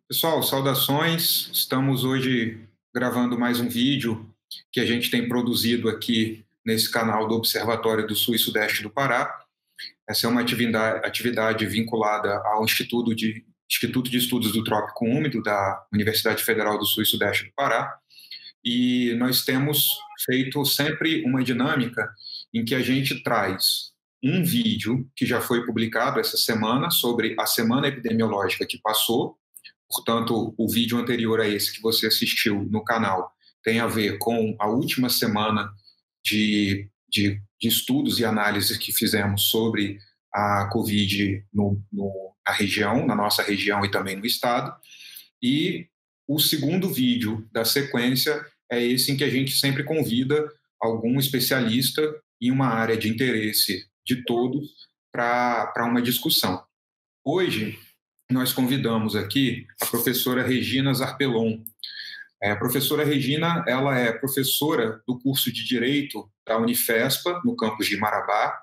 Pessoal, saudações. Estamos hoje gravando mais um vídeo que a gente tem produzido aqui nesse canal do Observatório do Sul e Sudeste do Pará. Essa é uma atividade vinculada ao Instituto de Estudos do Trópico Úmido da Universidade Federal do Sul e Sudeste do Pará. E nós temos feito sempre uma dinâmica em que a gente traz um vídeo que já foi publicado essa semana sobre a semana epidemiológica que passou. Portanto, o vídeo anterior a esse que você assistiu no canal tem a ver com a última semana de estudos e análises que fizemos sobre a Covid na região, na nossa região e também no estado. E o segundo vídeo da sequência é esse em que a gente sempre convida algum especialista em uma área de interesse de todos para uma discussão. Hoje, nós convidamos aqui a professora Regina Zarpellon. A professora Regina, ela é professora do curso de Direito da Unifespa, no campus de Marabá.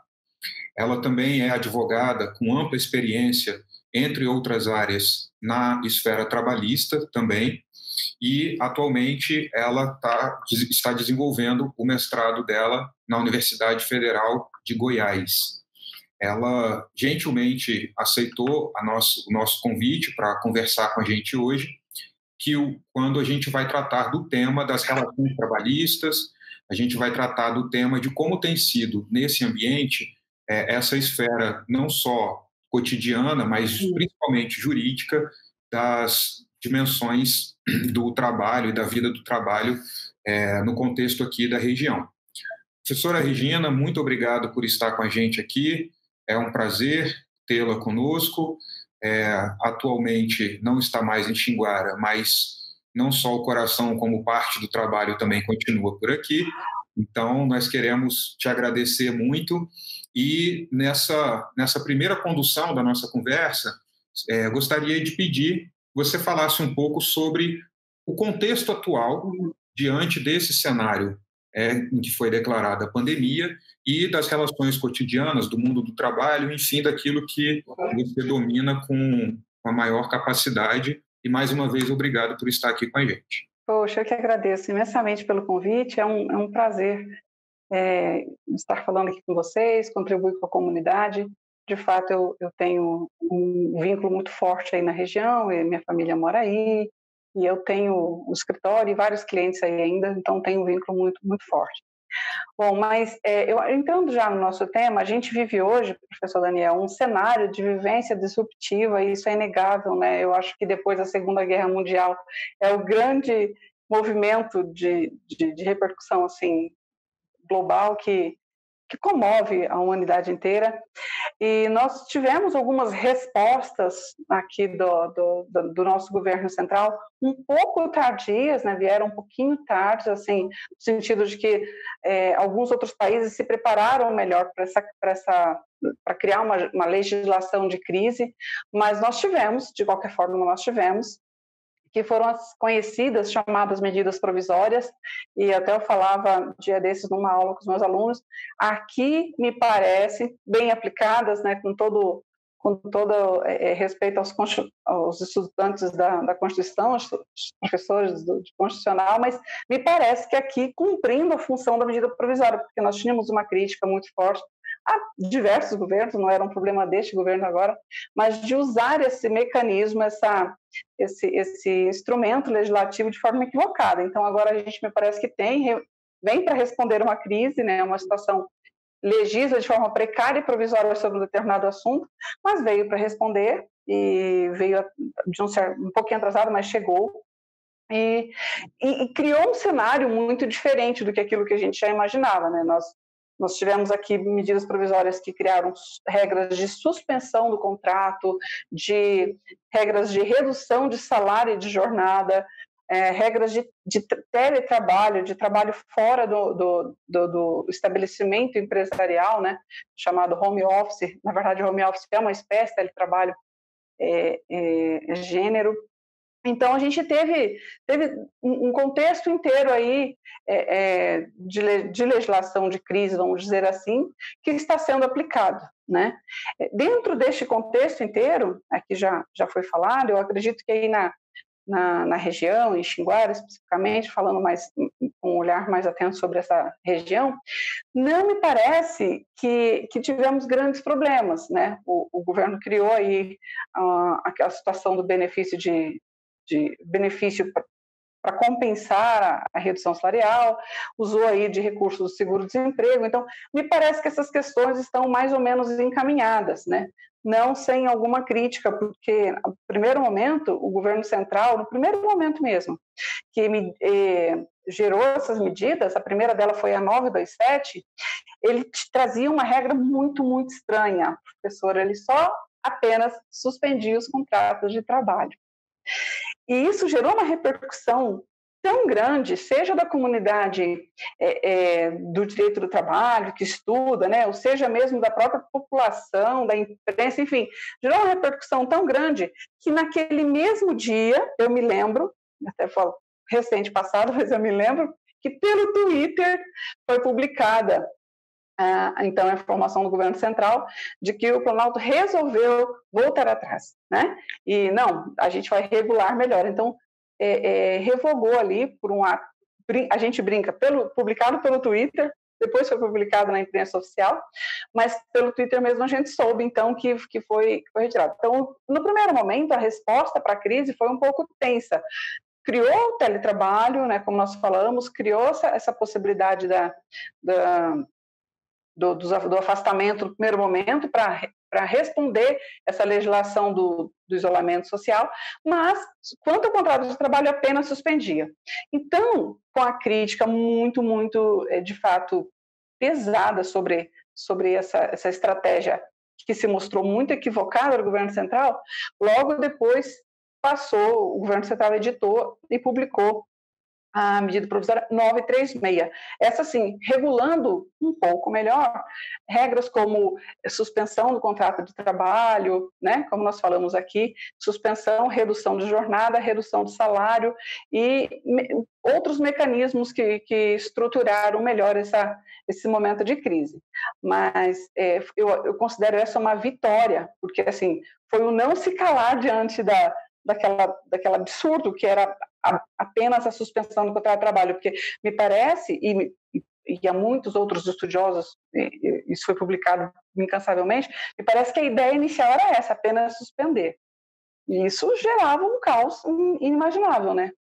Ela também é advogada com ampla experiência, entre outras áreas, na esfera trabalhista também, e atualmente ela está desenvolvendo o mestrado dela na Universidade Federal de Goiás. Ela gentilmente aceitou o nosso convite para conversar com a gente hoje, quando a gente vai tratar do tema das relações trabalhistas, a gente vai tratar do tema de como tem sido, nesse ambiente, essa esfera não só cotidiana, mas principalmente jurídica, das dimensões do trabalho e da vida do trabalho no contexto aqui da região. Professora Regina, muito obrigado por estar com a gente aqui. É um prazer tê-la conosco. Atualmente não está mais em Xinguara, mas não só o coração, como parte do trabalho também continua por aqui. Então, nós queremos te agradecer muito. E nessa primeira condução da nossa conversa, gostaria de pedir que você falasse um pouco sobre o contexto atual diante desse cenário em que foi declarada a pandemia e das relações cotidianas, do mundo do trabalho, enfim, daquilo que você domina com a maior capacidade. E, mais uma vez, obrigado por estar aqui com a gente. Poxa, eu que agradeço imensamente pelo convite, é um prazer estar falando aqui com vocês, contribuir com a comunidade. De fato, eu tenho um vínculo muito forte aí na região, minha família mora aí, e eu tenho um escritório e vários clientes aí ainda, então tenho um vínculo muito, muito forte. Bom, mas entrando já no nosso tema, a gente vive hoje, professor Daniel, um cenário de vivência disruptiva, e isso é inegável, né? Eu acho que depois da Segunda Guerra Mundial é o grande movimento de repercussão assim, global que comove a humanidade inteira. E nós tivemos algumas respostas aqui do nosso governo central, um pouco tardias, né? Vieram um pouquinho tarde, assim, no sentido de que alguns outros países se prepararam melhor para criar uma legislação de crise, mas nós tivemos, de qualquer forma, nós tivemos, que foram as conhecidas, chamadas medidas provisórias, e até eu falava dia desses numa aula com os meus alunos, aqui me parece bem aplicadas, né, com todo respeito aos estudantes da Constituição, os professores de Constitucional, mas me parece que aqui cumprindo a função da medida provisória, porque nós tínhamos uma crítica muito forte a diversos governos, não era um problema deste governo agora, mas de usar esse mecanismo, esse instrumento legislativo de forma equivocada. Então, agora a gente me parece que vem para responder uma crise, né, uma situação, legisla de forma precária e provisória sobre um determinado assunto, mas veio para responder e veio de um pouquinho atrasado, mas chegou. E criou um cenário muito diferente do que aquilo que a gente já imaginava, né? Nós tivemos aqui medidas provisórias que criaram regras de suspensão do contrato, de regras de redução de salário e de jornada, regras de teletrabalho, de trabalho fora do estabelecimento empresarial, né, chamado home office. Na verdade, home office é uma espécie de teletrabalho gênero. Então, a gente teve um contexto inteiro aí de legislação de crise, vamos dizer assim, que está sendo aplicado, né? Dentro deste contexto inteiro, aqui já foi falado, eu acredito que aí na região, em Xinguara especificamente, falando mais com um olhar mais atento sobre essa região, não me parece que tivemos grandes problemas, né? O governo criou aí aquela situação do benefício benefício para compensar a redução salarial, usou aí de recursos do seguro-desemprego. Então, me parece que essas questões estão mais ou menos encaminhadas, né? Não sem alguma crítica, porque, no primeiro momento, o governo central, no primeiro momento mesmo, que gerou essas medidas, a primeira dela foi a 927, ele trazia uma regra muito, muito estranha. O professor, ele só apenas suspendia os contratos de trabalho. E isso gerou uma repercussão tão grande, seja da comunidade do direito do trabalho, que estuda, né, ou seja mesmo da própria população, da imprensa, enfim, gerou uma repercussão tão grande que naquele mesmo dia, eu me lembro, até falo recente passado, mas eu me lembro, que pelo Twitter foi publicada então, a informação do governo central de que o Planalto resolveu voltar atrás, né? E não, a gente vai regular melhor. Então, revogou ali por um ato, a gente brinca, publicado pelo Twitter, depois foi publicado na imprensa oficial, mas pelo Twitter mesmo a gente soube, então, que foi retirado. Então, no primeiro momento, a resposta para a crise foi um pouco tensa. Criou o teletrabalho, né, como nós falamos, criou essa possibilidade do afastamento no primeiro momento para responder essa legislação do isolamento social, mas, quanto ao contrato de trabalho, apenas suspendia. Então, com a crítica muito, muito, de fato, pesada sobre essa estratégia que se mostrou muito equivocada do governo central, logo depois o governo central editou e publicou a medida provisória 936. Essa, sim, regulando um pouco melhor regras como suspensão do contrato de trabalho, né, como nós falamos aqui, suspensão, redução de jornada, redução de salário e outros mecanismos que estruturaram melhor esse momento de crise. Mas eu considero essa uma vitória, porque, assim, foi o não se calar diante daquele absurdo que era apenas a suspensão do contrato de trabalho, porque me parece, e há muitos outros estudiosos, isso foi publicado incansavelmente, me parece que a ideia inicial era essa, apenas suspender. E isso gerava um caos inimaginável, né?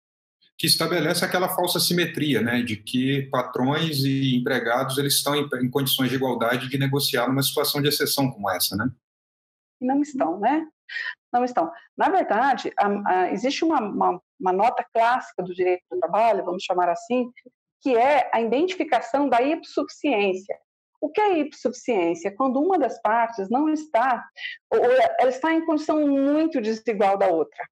Que estabelece aquela falsa simetria, né, de que patrões e empregados eles estão em condições de igualdade de negociar numa situação de exceção como essa, né? Não estão, né? Não estão. Na verdade, existe uma nota clássica do direito do trabalho, vamos chamar assim, que é a identificação da hipossuficiência. O que é hipossuficiência? Quando uma das partes não está, ou ela está em condição muito desigual da outra.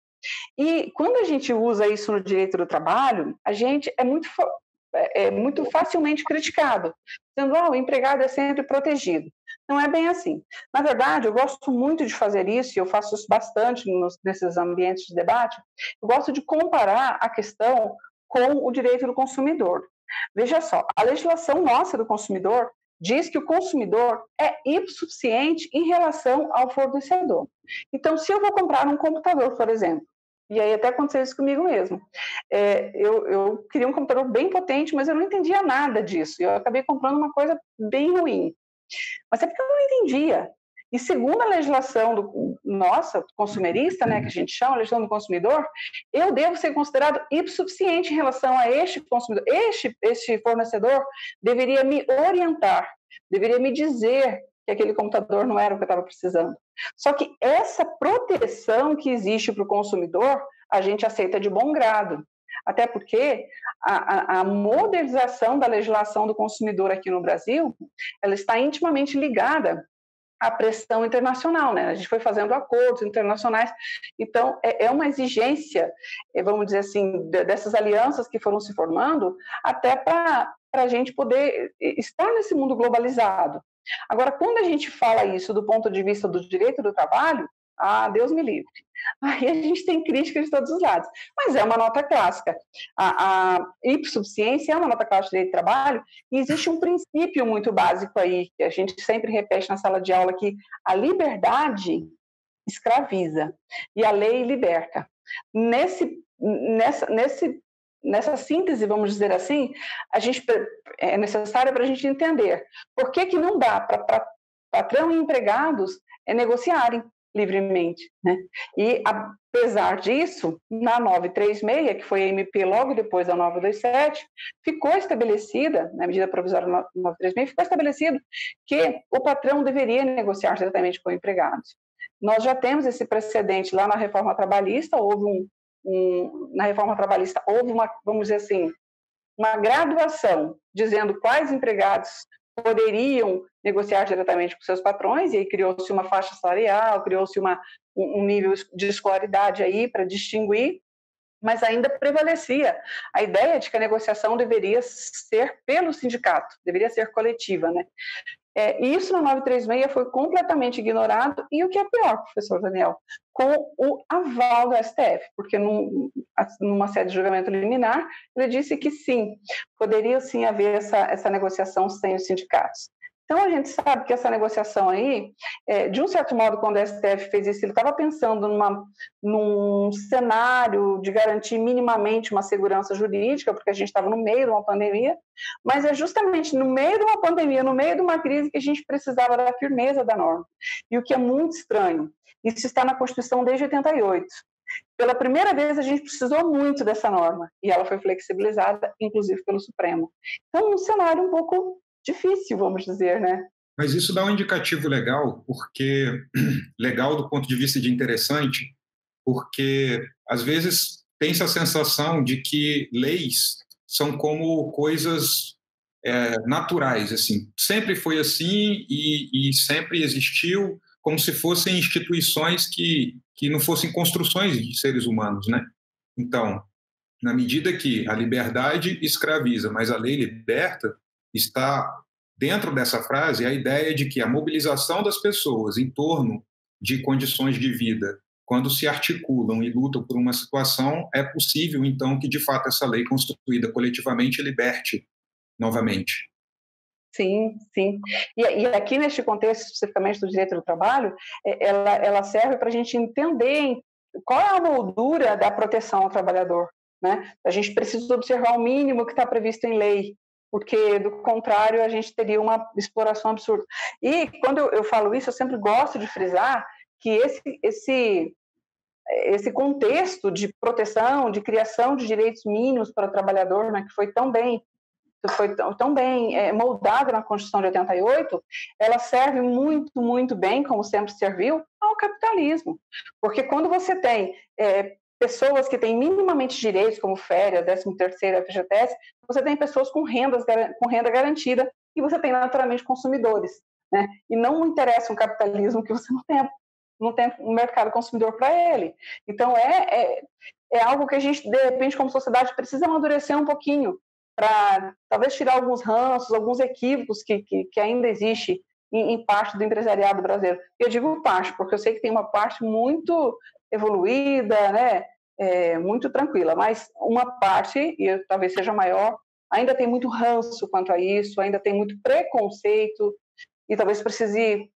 E quando a gente usa isso no direito do trabalho, a gente é muito facilmente criticado, dizendo o empregado é sempre protegido. Não é bem assim. Na verdade, eu gosto muito de fazer isso, e eu faço isso bastante nesses ambientes de debate, eu gosto de comparar a questão com o direito do consumidor. Veja só, a legislação nossa do consumidor diz que o consumidor é hipossuficiente em relação ao fornecedor. Então, se eu vou comprar um computador, por exemplo, e aí até aconteceu isso comigo mesmo. Eu queria um computador bem potente, mas eu não entendia nada disso. Eu acabei comprando uma coisa bem ruim. Mas é porque eu não entendia. E segundo a legislação nossa, consumerista, né, que a gente chama, a legislação do consumidor, eu devo ser considerado hipossuficiente em relação a este consumidor. Este fornecedor deveria me orientar, deveria me dizer que aquele computador não era o que eu estava precisando. Só que essa proteção que existe para o consumidor, a gente aceita de bom grado. Até porque a modernização da legislação do consumidor aqui no Brasil, ela está intimamente ligada à pressão internacional, né? A gente foi fazendo acordos internacionais, então é uma exigência, vamos dizer assim, dessas alianças que foram se formando, até para a gente poder estar nesse mundo globalizado. Agora, quando a gente fala isso do ponto de vista do direito do trabalho, Ah, Deus me livre. Aí a gente tem críticas de todos os lados. Mas é uma nota clássica. A hipossuficiência é uma nota clássica de direito do trabalho e existe um princípio muito básico aí, que a gente sempre repete na sala de aula, que a liberdade escraviza e a lei liberta. Nessa síntese, vamos dizer assim, é necessário para a gente entender por que não dá para patrão e empregados negociarem livremente, né? E, apesar disso, na 936, que foi a MP logo depois da 927, ficou estabelecida, na medida provisória 936, ficou estabelecido que o patrão deveria negociar diretamente com o empregado. Nós já temos esse precedente lá na reforma trabalhista, na reforma trabalhista houve uma, vamos dizer assim, uma graduação dizendo quais empregados poderiam negociar diretamente com seus patrões, e aí criou-se uma faixa salarial, criou-se um nível de escolaridade aí para distinguir, mas ainda prevalecia a ideia de que a negociação deveria ser pelo sindicato, deveria ser coletiva, né? Isso na 936 foi completamente ignorado, e o que é pior, professor Daniel, com o aval do STF, porque numa sede de julgamento liminar, ele disse que sim, poderia sim haver essa negociação sem os sindicatos. Então, a gente sabe que essa negociação aí, de um certo modo, quando o STF fez isso, ele estava pensando num cenário de garantir minimamente uma segurança jurídica, porque a gente estava no meio de uma pandemia, mas é justamente no meio de uma pandemia, no meio de uma crise, que a gente precisava da firmeza da norma. E o que é muito estranho, isso está na Constituição desde 88. Pela primeira vez, a gente precisou muito dessa norma, e ela foi flexibilizada, inclusive pelo Supremo. Então, um cenário um pouco difícil, vamos dizer, né? Mas isso dá um indicativo legal, porque legal do ponto de vista de interessante, porque às vezes tem-se a sensação de que leis são como coisas naturais, assim. Sempre foi assim e sempre existiu, como se fossem instituições que não fossem construções de seres humanos, né? Então, na medida que a liberdade escraviza, mas a lei liberta, está dentro dessa frase a ideia de que a mobilização das pessoas em torno de condições de vida, quando se articulam e lutam por uma situação, é possível, então, que, de fato, essa lei construída coletivamente liberte novamente. Sim, sim. E aqui, neste contexto, especificamente do direito do trabalho, ela serve para a gente entender qual é a moldura da proteção ao trabalhador, né? A gente precisa observar o mínimo que está previsto em lei, porque, do contrário, a gente teria uma exploração absurda. E, quando eu falo isso, eu sempre gosto de frisar que esse contexto de proteção, de criação de direitos mínimos para o trabalhador, né, que foi tão bem moldada na Constituição de 88, ela serve muito, muito bem, como sempre serviu, ao capitalismo. Porque quando você tem pessoas que têm minimamente direitos, como férias, 13º, FGTS, você tem pessoas com renda garantida e você tem, naturalmente, consumidores, né? E não interessa um capitalismo que você não tem um mercado consumidor para ele. Então, é algo que a gente, de repente, como sociedade, precisa amadurecer um pouquinho, para talvez tirar alguns ranços, alguns equívocos que ainda existe em parte do empresariado brasileiro. Eu digo parte, porque eu sei que tem uma parte muito evoluída, né, muito tranquila, mas uma parte, e talvez seja maior, ainda tem muito ranço quanto a isso, ainda tem muito preconceito, e talvez precise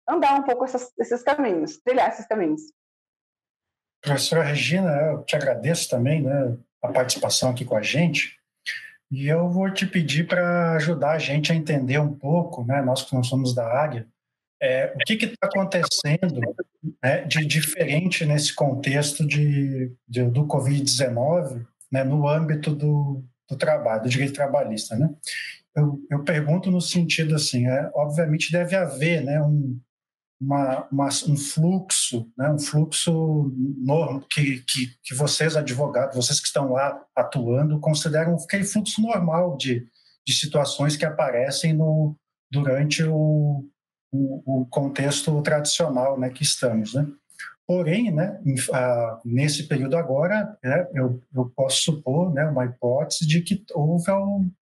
andar um pouco esses caminhos, trilhar esses caminhos. Professora Regina, eu te agradeço também, né, a participação aqui com a gente. E eu vou te pedir para ajudar a gente a entender um pouco, né, nós que não somos da área, o que está acontecendo, né, de diferente nesse contexto do Covid-19, né, no âmbito do trabalho, do direito trabalhista, né? Eu pergunto no sentido assim, obviamente deve haver, né, um fluxo, né, normal que vocês, advogados, vocês que estão lá atuando, consideram aquele fluxo normal de situações que aparecem durante o contexto tradicional, né, que estamos, né? Porém, né, nesse período agora, né, eu posso supor, né, uma hipótese de que houve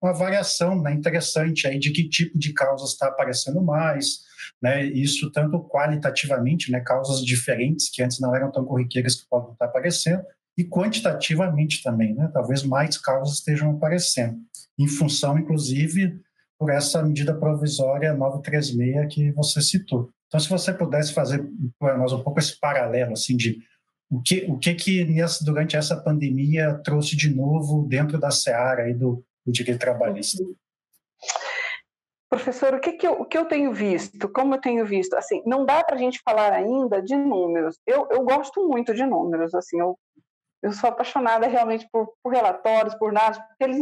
uma variação, né, interessante aí de que tipo de causas está aparecendo mais, né, isso tanto qualitativamente, né, causas diferentes que antes não eram tão corriqueiras que podem estar aparecendo, e quantitativamente também, né, talvez mais causas estejam aparecendo, em função, inclusive, por essa medida provisória 936 que você citou. Então, se você pudesse fazer para nós um pouco esse paralelo, assim, de o que durante essa pandemia trouxe de novo dentro da seara aí do direito trabalhista. Professor, o que eu tenho visto, como eu tenho visto, assim, não dá para a gente falar ainda de números. Eu gosto muito de números, assim, eu sou apaixonada realmente por relatórios, por dados, porque eles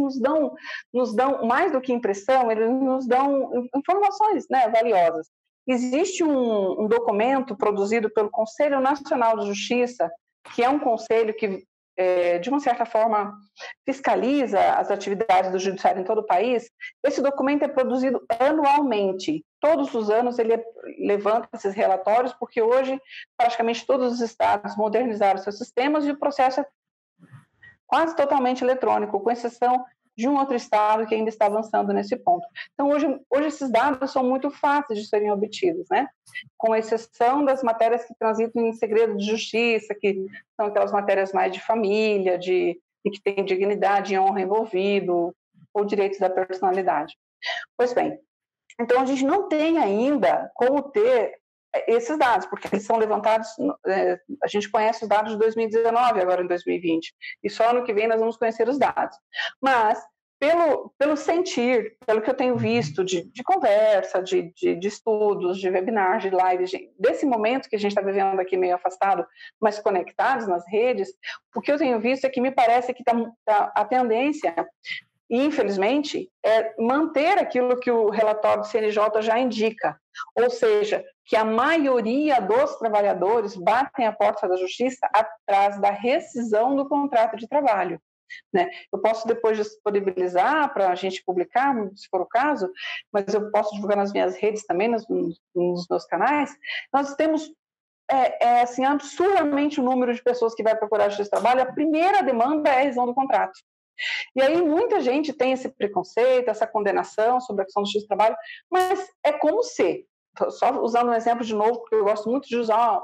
nos dão mais do que impressão, eles nos dão informações, né, valiosas. Existe um documento produzido pelo Conselho Nacional de Justiça, que é um conselho que, de uma certa forma, fiscaliza as atividades do judiciário em todo o país. Esse documento é produzido anualmente. Todos os anos ele levanta esses relatórios, porque hoje praticamente todos os estados modernizaram seus sistemas e o processo é quase totalmente eletrônico, com exceção de um outro estado que ainda está avançando nesse ponto. Então, hoje esses dados são muito fáceis de serem obtidos, né? Com exceção das matérias que transitam em segredo de justiça, que são aquelas matérias mais de família, e que tem dignidade e honra envolvido, ou direitos da personalidade. Pois bem, então a gente não tem ainda como ter esses dados, porque eles são levantados, a gente conhece os dados de 2019, agora em 2020, e só ano que vem nós vamos conhecer os dados. Mas, pelo sentir, pelo que eu tenho visto de conversa, de estudos, de webinars, de lives, desse momento que a gente está vivendo aqui meio afastado, mas conectados nas redes, o que eu tenho visto é que me parece que a tendência, infelizmente, é manter aquilo que o relatório do CNJ já indica, ou seja, que a maioria dos trabalhadores batem a porta da justiça atrás da rescisão do contrato de trabalho. Né? Eu posso depois disponibilizar para a gente publicar, se for o caso, mas eu posso divulgar nas minhas redes também, nos meus canais. Nós temos assim, absurdamente o número de pessoas que vai procurar a justiça do trabalho. A primeira demanda é a rescisão do contrato. E aí muita gente tem esse preconceito, essa condenação sobre a questão do justiça do trabalho, mas é como se, só usando um exemplo de novo, porque eu gosto muito de usar,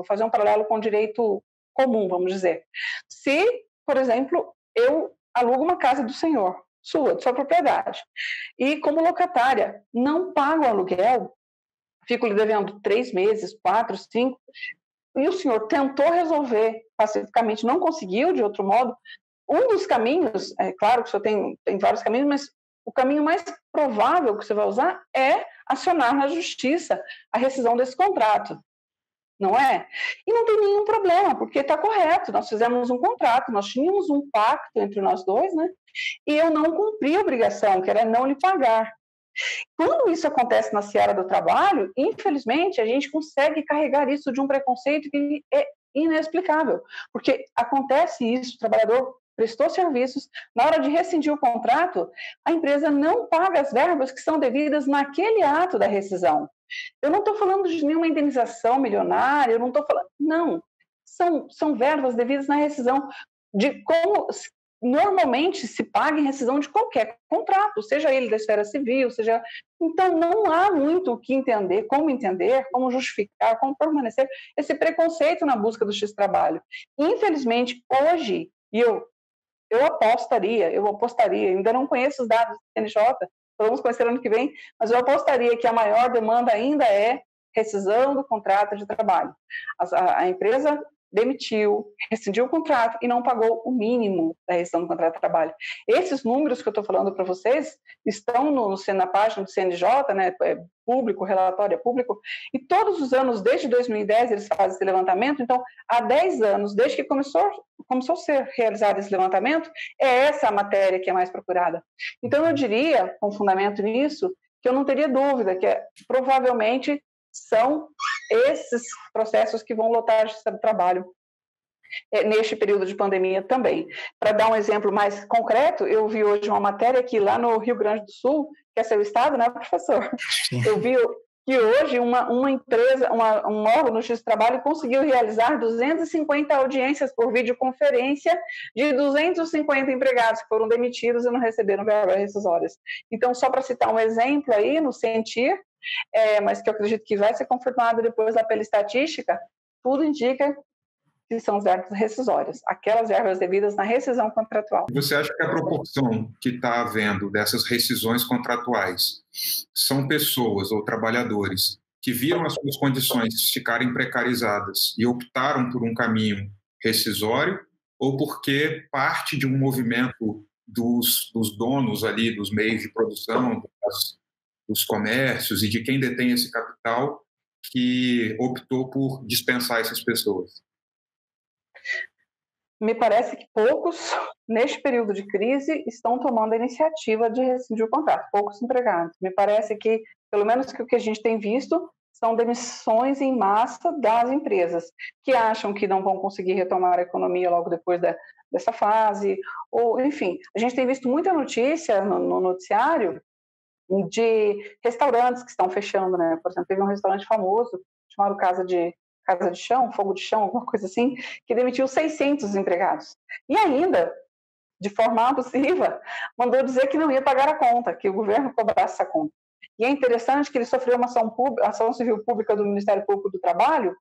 fazer um paralelo com o direito comum, vamos dizer. Se, por exemplo, eu alugo uma casa do senhor, de sua propriedade, e como locatária não pago o aluguel, fico lhe devendo 3 meses, 4, 5, e o senhor tentou resolver pacificamente, não conseguiu de outro modo. Um dos caminhos, é claro que o senhor tem vários caminhos, mas o caminho mais provável que você vai usar é acionar na justiça a rescisão desse contrato, não é? E não tem nenhum problema, porque está correto, nós fizemos um contrato, nós tínhamos um pacto entre nós dois, né? E eu não cumpri a obrigação, que era não lhe pagar. Quando isso acontece na seara do trabalho, infelizmente, a gente consegue carregar isso de um preconceito que é inexplicável, porque acontece isso, o trabalhador prestou serviços, na hora de rescindir o contrato, a empresa não paga as verbas que são devidas naquele ato da rescisão. Eu não estou falando de nenhuma indenização milionária, eu não estou falando... Não, são verbas devidas na rescisão, de como normalmente se paga em rescisão de qualquer contrato, seja ele da esfera civil, seja... Então, não há muito o que entender, como justificar, como permanecer esse preconceito na busca do X-trabalho. Infelizmente, hoje, e eu apostaria, ainda não conheço os dados do CNJ, vamos conhecer ano que vem, mas eu apostaria que a maior demanda ainda é rescisão do contrato de trabalho. A empresa demitiu, rescindiu o contrato e não pagou o mínimo da rescisão do contrato de trabalho. Esses números que eu estou falando para vocês estão na página do CNJ, né, é público, o relatório é público, e todos os anos, desde 2010, eles fazem esse levantamento. Então, há 10 anos, desde que começou a ser realizado esse levantamento, é essa a matéria que é mais procurada. Então, eu diria, com fundamento nisso, que eu não teria dúvida que provavelmente são esses processos que vão lotar a justiça do trabalho neste período de pandemia também. Para dar um exemplo mais concreto, eu vi hoje uma matéria aqui lá no Rio Grande do Sul, que é seu estado, né, professor? Sim. Eu vi que hoje uma empresa, um órgão no Justiça do Trabalho conseguiu realizar 250 audiências por videoconferência de 250 empregados que foram demitidos e não receberam verbas rescisórias. Então, só para citar um exemplo aí, no Sentir, mas que eu acredito que vai ser confirmado depois lá pela estatística, tudo indica que são as verbas rescisórias, aquelas verbas devidas na rescisão contratual. Você acha que a proporção que está havendo dessas rescisões contratuais são pessoas ou trabalhadores que viram as suas condições ficarem precarizadas e optaram por um caminho rescisório, ou porque parte de um movimento dos donos ali, dos meios de produção, dos comércios e de quem detém esse capital, que optou por dispensar essas pessoas? Me parece que poucos, neste período de crise, estão tomando a iniciativa de rescindir o contrato, poucos empregados. Me parece que, pelo menos que o que a gente tem visto, são demissões em massa das empresas, que acham que não vão conseguir retomar a economia logo depois dessa fase, ou, enfim, a gente tem visto muita notícia no noticiário de restaurantes que estão fechando, né? Por exemplo, teve um restaurante famoso, chamado Casa de Chão, Fogo de Chão, alguma coisa assim, que demitiu 600 empregados. E ainda, de forma abusiva, mandou dizer que não ia pagar a conta, que o governo cobrasse essa conta. E é interessante que ele sofreu uma ação civil pública do Ministério Público do Trabalho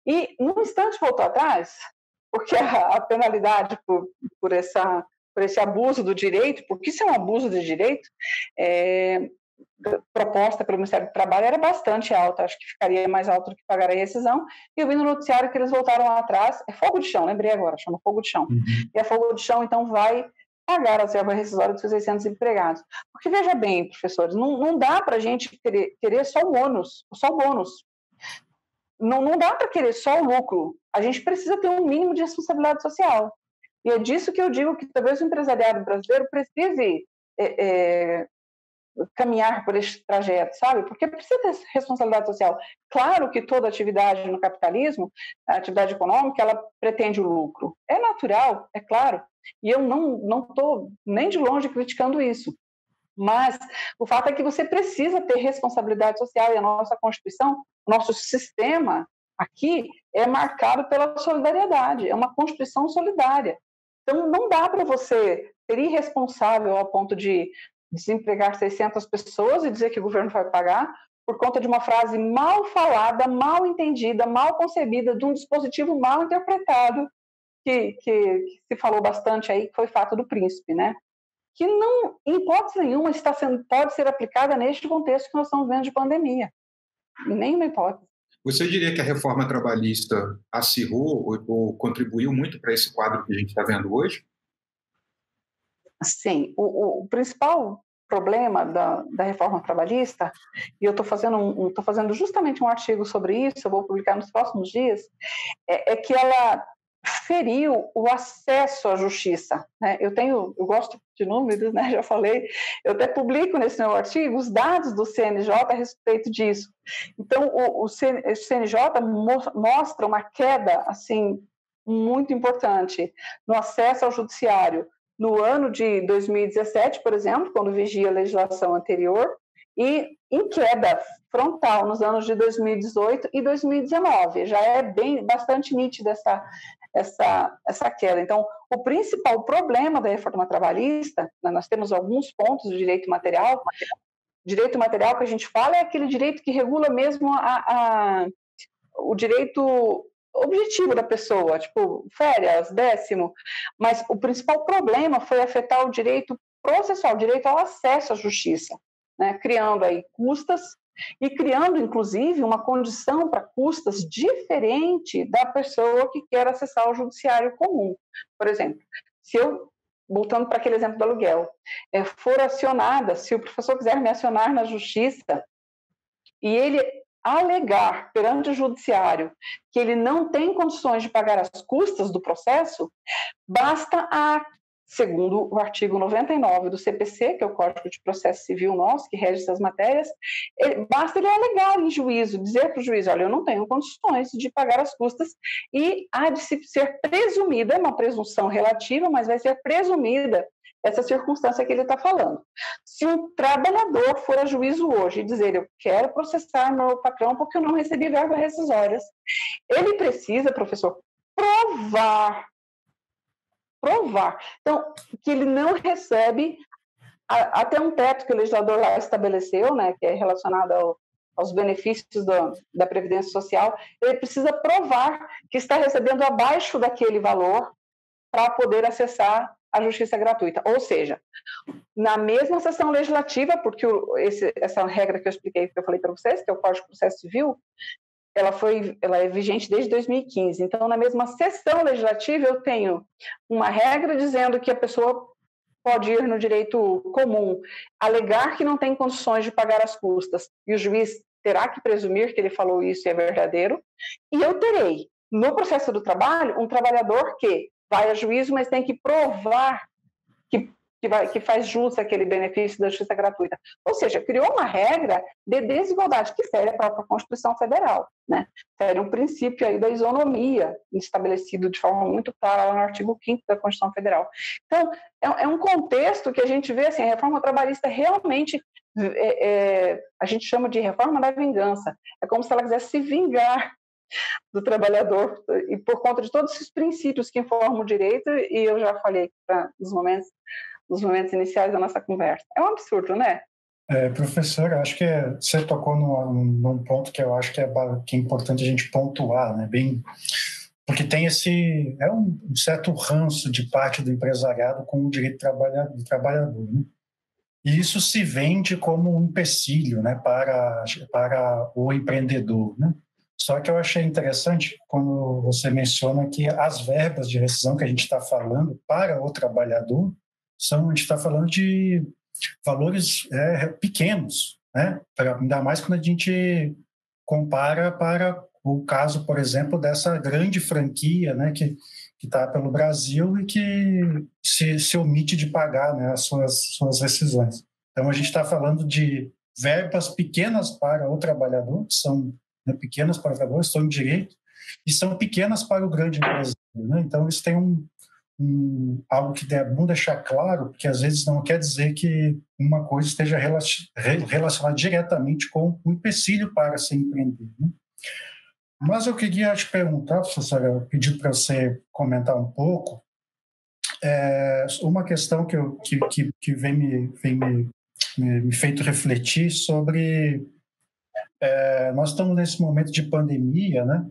e, num instante, voltou atrás, porque a penalidade por esse abuso do direito, porque isso é um abuso de direito, proposta pelo Ministério do Trabalho era bastante alta, acho que ficaria mais alto do que pagar a rescisão, e eu vi no noticiário que eles voltaram lá atrás, é Fogo de Chão, lembrei agora, chama Fogo de Chão, e a Fogo de Chão, então, vai pagar as verbas rescisórias dos 600 empregados. Porque, veja bem, professores, não dá para a gente querer só o bônus, não dá para querer só o lucro, a gente precisa ter um mínimo de responsabilidade social, e é disso que eu digo que talvez o empresariado brasileiro precise caminhar por esse trajeto, sabe? Porque precisa ter responsabilidade social. Claro que toda atividade no capitalismo, a atividade econômica, ela pretende o lucro. É natural, é claro. E eu não estou nem de longe criticando isso. Mas o fato é que você precisa ter responsabilidade social, e a nossa Constituição, o nosso sistema aqui é marcado pela solidariedade, é uma Constituição solidária. Então, não dá para você ser irresponsável ao ponto de desempregar 600 pessoas e dizer que o governo vai pagar por conta de uma frase mal falada, mal entendida, mal concebida, de um dispositivo mal interpretado, que se falou bastante aí, que foi fato do príncipe, né? Que não, em hipótese nenhuma, pode ser aplicada neste contexto que nós estamos vendo de pandemia. Em nenhuma hipótese. Você diria que a reforma trabalhista acirrou ou contribuiu muito para esse quadro que a gente está vendo hoje? Sim, o principal problema da reforma trabalhista, e eu estou fazendo justamente um artigo sobre isso, eu vou publicar nos próximos dias, é que ela feriu o acesso à justiça, né? Eu gosto de números, né? Já falei, eu até publico nesse meu artigo os dados do CNJ a respeito disso. Então, o CNJ mostra uma queda, assim, muito importante no acesso ao judiciário no ano de 2017, por exemplo, quando vigia a legislação anterior, e em queda frontal nos anos de 2018 e 2019. Já é bastante nítida essa queda. Então, o principal problema da reforma trabalhista, nós temos alguns pontos de direito material. Direito material que a gente fala é aquele direito que regula mesmo o direito objetivo da pessoa, tipo férias, 10º, mas o principal problema foi afetar o direito processual, o direito ao acesso à justiça, né? Criando aí custas e criando, inclusive, uma condição para custas diferente da pessoa que quer acessar o judiciário comum. Por exemplo, se eu, voltando para aquele exemplo do aluguel, for acionada, se o professor quiser me acionar na justiça e ele alegar perante o judiciário que ele não tem condições de pagar as custas do processo, basta a segundo o artigo 99 do CPC, que é o Código de Processo Civil nosso, que rege essas matérias, basta ele alegar em juízo, dizer para o juiz, olha, eu não tenho condições de pagar as custas, e há de ser presumida, é uma presunção relativa, mas vai ser presumida essa circunstância que ele está falando. Se um trabalhador for a juízo hoje e dizer, eu quero processar meu patrão porque eu não recebi verbas rescisórias, ele precisa, professor, provar, então, que ele não recebe até um teto que o legislador lá estabeleceu, né, que é relacionado aos benefícios da Previdência Social, ele precisa provar que está recebendo abaixo daquele valor para poder acessar a justiça gratuita. Ou seja, na mesma sessão legislativa, porque essa regra que eu expliquei, que eu falei para vocês, que é o Código de Processo Civil, ela é vigente desde 2015. Então, na mesma sessão legislativa, eu tenho uma regra dizendo que a pessoa pode ir no direito comum, alegar que não tem condições de pagar as custas, e o juiz terá que presumir que ele falou isso e é verdadeiro, e eu terei, no processo do trabalho, um trabalhador que vai a juízo, mas tem que provar que faz jus aquele benefício da justiça gratuita. Ou seja, criou uma regra de desigualdade que fere a própria Constituição Federal, né? Fere um princípio aí da isonomia estabelecido de forma muito clara lá no artigo 5º da Constituição Federal. Então, é um contexto que a gente vê, assim, a reforma trabalhista realmente, a gente chama de reforma da vingança. É como se ela quisesse se vingar do trabalhador, e por conta de todos esses princípios que informam o direito, e eu já falei nos momentos iniciais da nossa conversa. É um absurdo, né? Professor, acho que você tocou num ponto que eu acho que é importante a gente pontuar, né? Porque tem um certo ranço de parte do empresariado com o direito do trabalhador, né? E isso se vende como um empecilho, né, para o empreendedor, né? Só que eu achei interessante quando você menciona que as verbas de rescisão que a gente está falando para o trabalhador a gente está falando de valores pequenos, né? Ainda mais quando a gente compara para o caso, por exemplo, dessa grande franquia, né, que está pelo Brasil e que se omite de pagar, né, as suas rescisões. Então, a gente está falando de verbas pequenas para o trabalhador, que são, né, pequenas para o trabalhador, estão em direito, e são pequenas para o grande empresário, né? Então, isso tem algo que é bom deixar claro, porque às vezes não quer dizer que uma coisa esteja relacionada diretamente com o empecilho para se empreender, né? Mas eu queria te perguntar, professora, eu pedi para você comentar um pouco, uma questão que vem me feito refletir sobre... nós estamos nesse momento de pandemia, né?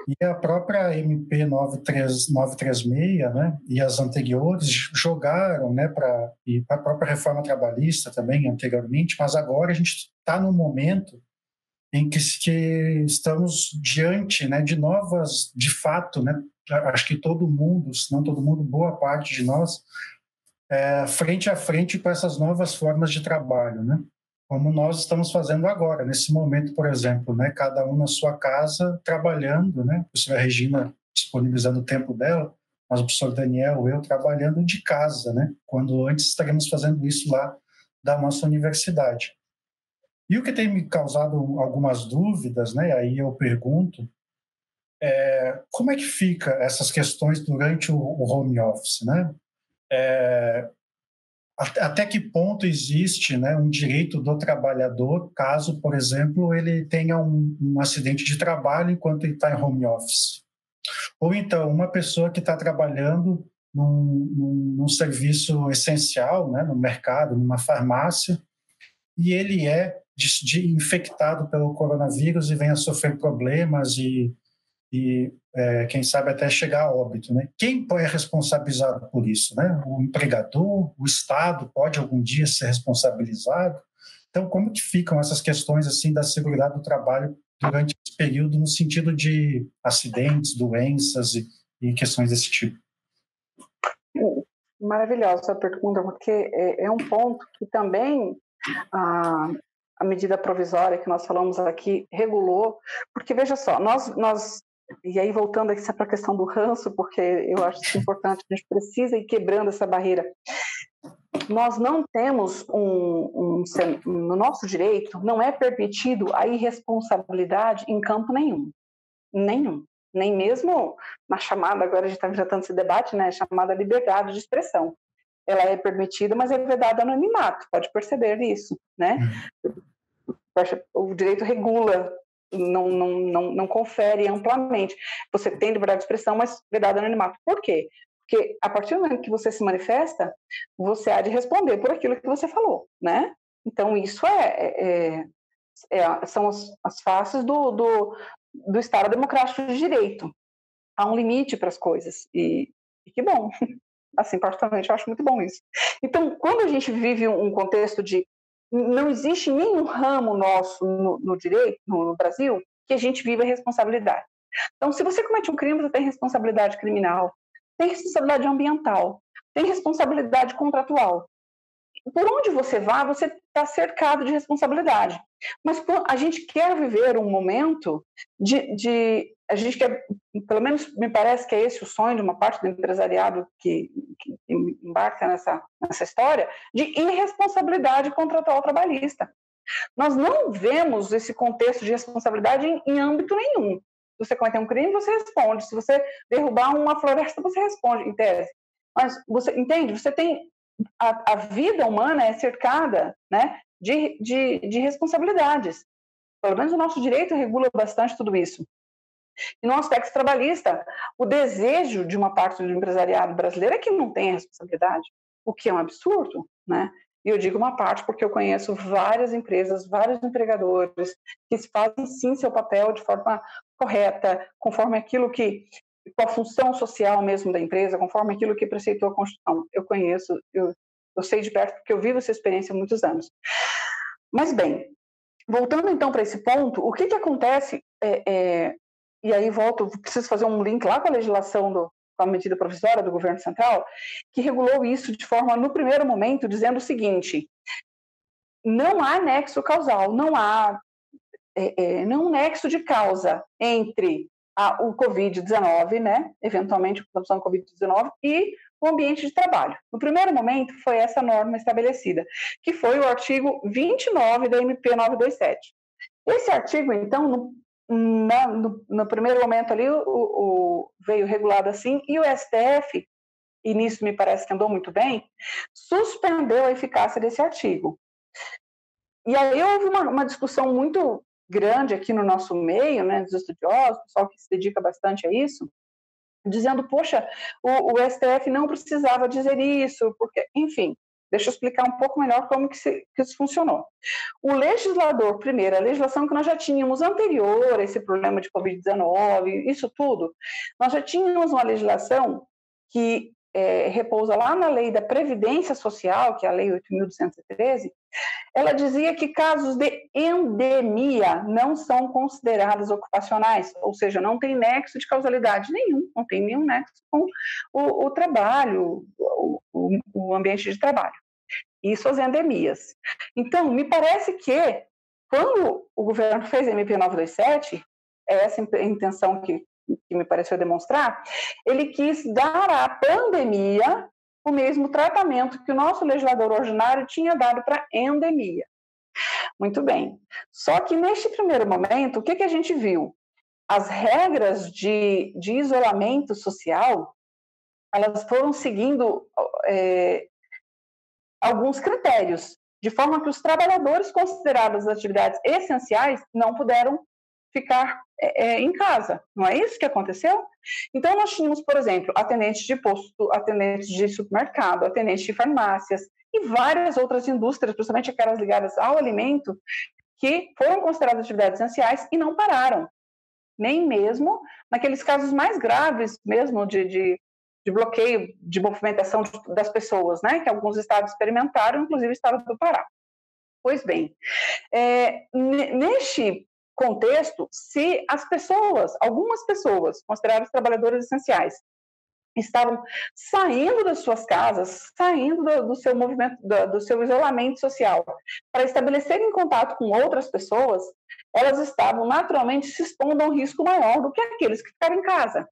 E a própria MP 936, né, e as anteriores jogaram, né, e a própria reforma trabalhista também anteriormente, mas agora a gente está num momento em que estamos diante, né, de novas, de fato, né, acho que todo mundo, se não todo mundo, boa parte de nós, frente a frente com essas novas formas de trabalho, né? Como nós estamos fazendo agora, nesse momento, por exemplo, né, cada um na sua casa, trabalhando, né, a professora Regina disponibilizando o tempo dela, mas o professor Daniel, eu trabalhando de casa, né, quando antes estaríamos fazendo isso lá da nossa universidade. E o que tem me causado algumas dúvidas, né, aí eu pergunto, como é que fica essas questões durante o home office, né? Até que ponto existe, né, um direito do trabalhador caso, por exemplo, ele tenha um acidente de trabalho enquanto ele está em home office? Ou então, uma pessoa que está trabalhando num serviço essencial, né, no mercado, numa farmácia, e ele é infectado pelo coronavírus e vem a sofrer problemas e quem sabe até chegar a óbito, né? Quem é responsabilizado por isso, né? O empregador, o Estado pode algum dia ser responsabilizado? Então, como que ficam essas questões assim da seguridade do trabalho durante esse período no sentido de acidentes, doenças e questões desse tipo? Maravilhosa a pergunta, porque é um ponto que também a medida provisória que nós falamos aqui regulou, porque veja só, nós e aí voltando aqui para a questão do ranço, porque eu acho isso importante, a gente precisa ir quebrando essa barreira. Nós não temos no nosso direito, não é permitido a irresponsabilidade em campo nenhum. Nem mesmo na chamada, agora a gente está tratando esse debate, né, chamada liberdade de expressão. Ela é permitida, mas é vedada anonimato, pode perceber isso, né? O direito regula, não confere amplamente. Você tem liberdade de expressão, mas vedada anonimato. Por quê? Porque a partir do momento que você se manifesta, você há de responder por aquilo que você falou, né? Então, isso são as faces do Estado democrático de direito. Há um limite para as coisas, e que bom. Assim, particularmente, eu acho muito bom isso. Então, quando a gente vive um contexto de não existe nenhum ramo nosso no direito, no Brasil, que a gente viva a responsabilidade. Então, se você comete um crime, você tem responsabilidade criminal, tem responsabilidade ambiental, tem responsabilidade contratual. Por onde você vá, você está cercado de responsabilidade. Mas a gente quer viver um momento a gente quer, pelo menos me parece que é esse o sonho de uma parte do empresariado que embarca nessa história, de irresponsabilidade contratual trabalhista. Nós não vemos esse contexto de responsabilidade em âmbito nenhum. Se você cometer um crime, você responde. Se você derrubar uma floresta, você responde, em tese. Mas você entende? Você tem a vida humana é cercada, né, de responsabilidades. Pelo menos o nosso direito regula bastante tudo isso. E no aspecto trabalhista, o desejo de uma parte do empresariado brasileiro é que não tenha responsabilidade, o que é um absurdo, né? E eu digo uma parte porque eu conheço várias empresas, vários empregadores que fazem sim seu papel de forma correta, conforme aquilo com a função social mesmo da empresa, conforme aquilo que preceitou a Constituição. Eu conheço, eu sei de perto porque eu vivo essa experiência há muitos anos. Mas bem, voltando então para esse ponto, o que acontece e aí preciso fazer um link lá com a legislação com a medida provisória do governo central, que regulou isso de forma, no primeiro momento, dizendo o seguinte: não há nexo causal, não há nexo de causa entre o Covid-19, né, eventualmente a produção do Covid-19, e o ambiente de trabalho. No primeiro momento, foi essa norma estabelecida, que foi o artigo 29 da MP 927. Esse artigo, então, no primeiro momento ali, veio regulado assim, e o STF, e nisso me parece que andou muito bem, suspendeu a eficácia desse artigo. E aí houve uma discussão muito grande aqui no nosso meio, né, dos estudiosos, pessoal que se dedica bastante a isso, dizendo, poxa, o STF não precisava dizer isso, porque, enfim, deixa eu explicar um pouco melhor como que isso funcionou. O legislador, primeiro, a legislação que nós já tínhamos anterior a esse problema de Covid-19, isso tudo, nós já tínhamos uma legislação que repousa lá na Lei da Previdência Social, que é a Lei 8.213, ela dizia que casos de endemia não são considerados ocupacionais, ou seja, não tem nexo de causalidade nenhum, não tem nenhum nexo com o trabalho, o ambiente de trabalho. Isso as endemias. Então, me parece que, quando o governo fez a MP 927, essa a intenção que me pareceu demonstrar, ele quis dar à pandemia o mesmo tratamento que o nosso legislador ordinário tinha dado para a endemia. Muito bem. Só que, neste primeiro momento, o que a gente viu? As regras de isolamento social, elas foram seguindo alguns critérios, de forma que os trabalhadores considerados atividades essenciais não puderam ficar em casa. Não é isso que aconteceu? Então, nós tínhamos, por exemplo, atendentes de posto, atendentes de supermercado, atendentes de farmácias e várias outras indústrias, principalmente aquelas ligadas ao alimento, que foram consideradas atividades essenciais e não pararam. Nem mesmo naqueles casos mais graves mesmo de bloqueio de movimentação das pessoas, né, que alguns estados experimentaram, inclusive o estado do Pará. Pois bem, neste contexto, se algumas pessoas consideradas trabalhadoras essenciais, estavam saindo das suas casas, saindo do seu movimento, do seu isolamento social, para estabelecerem contato com outras pessoas, elas estavam naturalmente se expondo a um risco maior do que aqueles que ficaram em casa.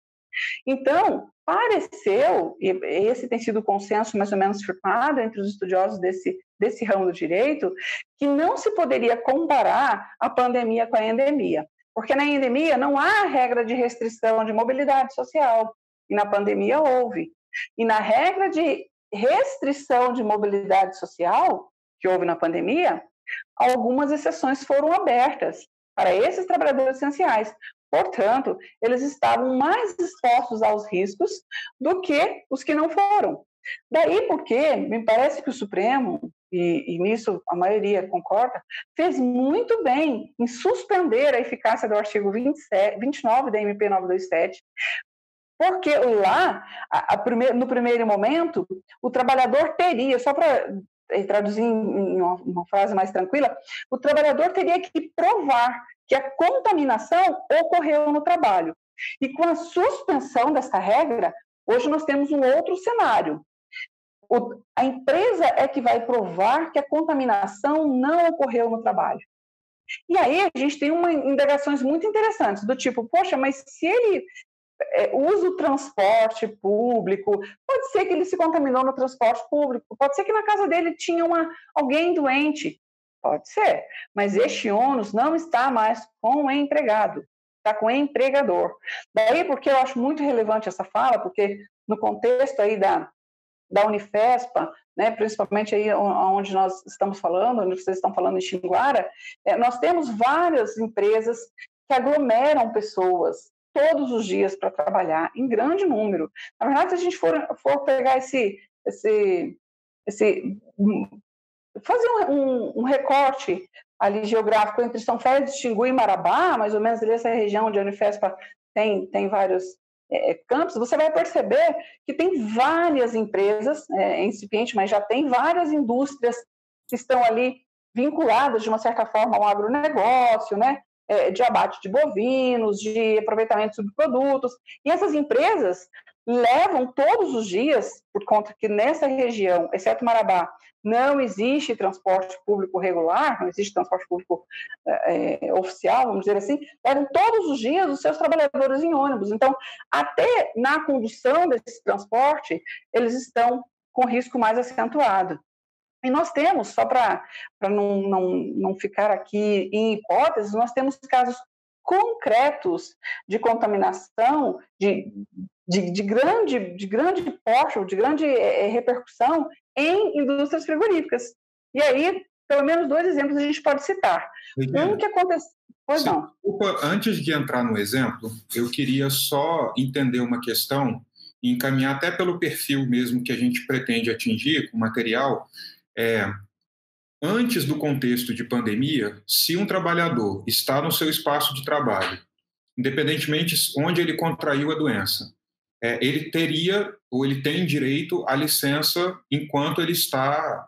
Então, pareceu, e esse tem sido o consenso mais ou menos firmado entre os estudiosos desse ramo do direito, que não se poderia comparar a pandemia com a endemia, porque na endemia não há regra de restrição de mobilidade social, e na pandemia houve. E na regra de restrição de mobilidade social, que houve na pandemia, algumas exceções foram abertas para esses trabalhadores essenciais. Portanto, eles estavam mais expostos aos riscos do que os que não foram. Daí porque me parece que o Supremo, e nisso a maioria concorda, fez muito bem em suspender a eficácia do artigo 29 da MP 927, porque lá, no primeiro momento, o trabalhador teria, só para traduzir em uma frase mais tranquila, o trabalhador teria que provar que a contaminação ocorreu no trabalho. E com a suspensão dessa regra, hoje nós temos um outro cenário. A empresa é que vai provar que a contaminação não ocorreu no trabalho. E aí a gente tem indagações muito interessantes, do tipo, poxa, mas se ele usa o transporte público, pode ser que ele se contaminou no transporte público, pode ser que na casa dele tinha alguém doente, pode ser, mas este ônus não está mais com o empregado, está com o empregador. Daí porque eu acho muito relevante essa fala, porque no contexto aí da Unifespa, né, principalmente aí onde nós estamos falando, onde vocês estão falando em Xinguara, nós temos várias empresas que aglomeram pessoas todos os dias para trabalhar, em grande número. Na verdade, se a gente for pegar fazer um recorte ali geográfico entre São Félix, Xingu e Marabá, mais ou menos ali essa região onde a Unifespa tem vários campos, você vai perceber que tem várias empresas, incipiente, mas já tem várias indústrias que estão ali vinculadas, de uma certa forma, ao agronegócio, né? De abate de bovinos, de aproveitamento de subprodutos. E essas empresas levam todos os dias, por conta que nessa região, exceto Marabá, não existe transporte público regular, não existe transporte público oficial, vamos dizer assim, levam todos os dias os seus trabalhadores em ônibus. Então, até na condução desse transporte, eles estão com risco mais acentuado. E nós temos, só para não ficar aqui em hipóteses, nós temos casos concretos de contaminação de grande porte, de grande repercussão em indústrias frigoríficas. E aí, pelo menos 2 exemplos a gente pode citar. Um que aconteceu... Pois não. Antes de entrar no exemplo, eu queria só entender uma questão e encaminhar até pelo perfil mesmo que a gente pretende atingir com o material. Antes do contexto de pandemia, se um trabalhador está no seu espaço de trabalho, independentemente onde ele contraiu a doença, ele teria ou ele tem direito à licença enquanto ele está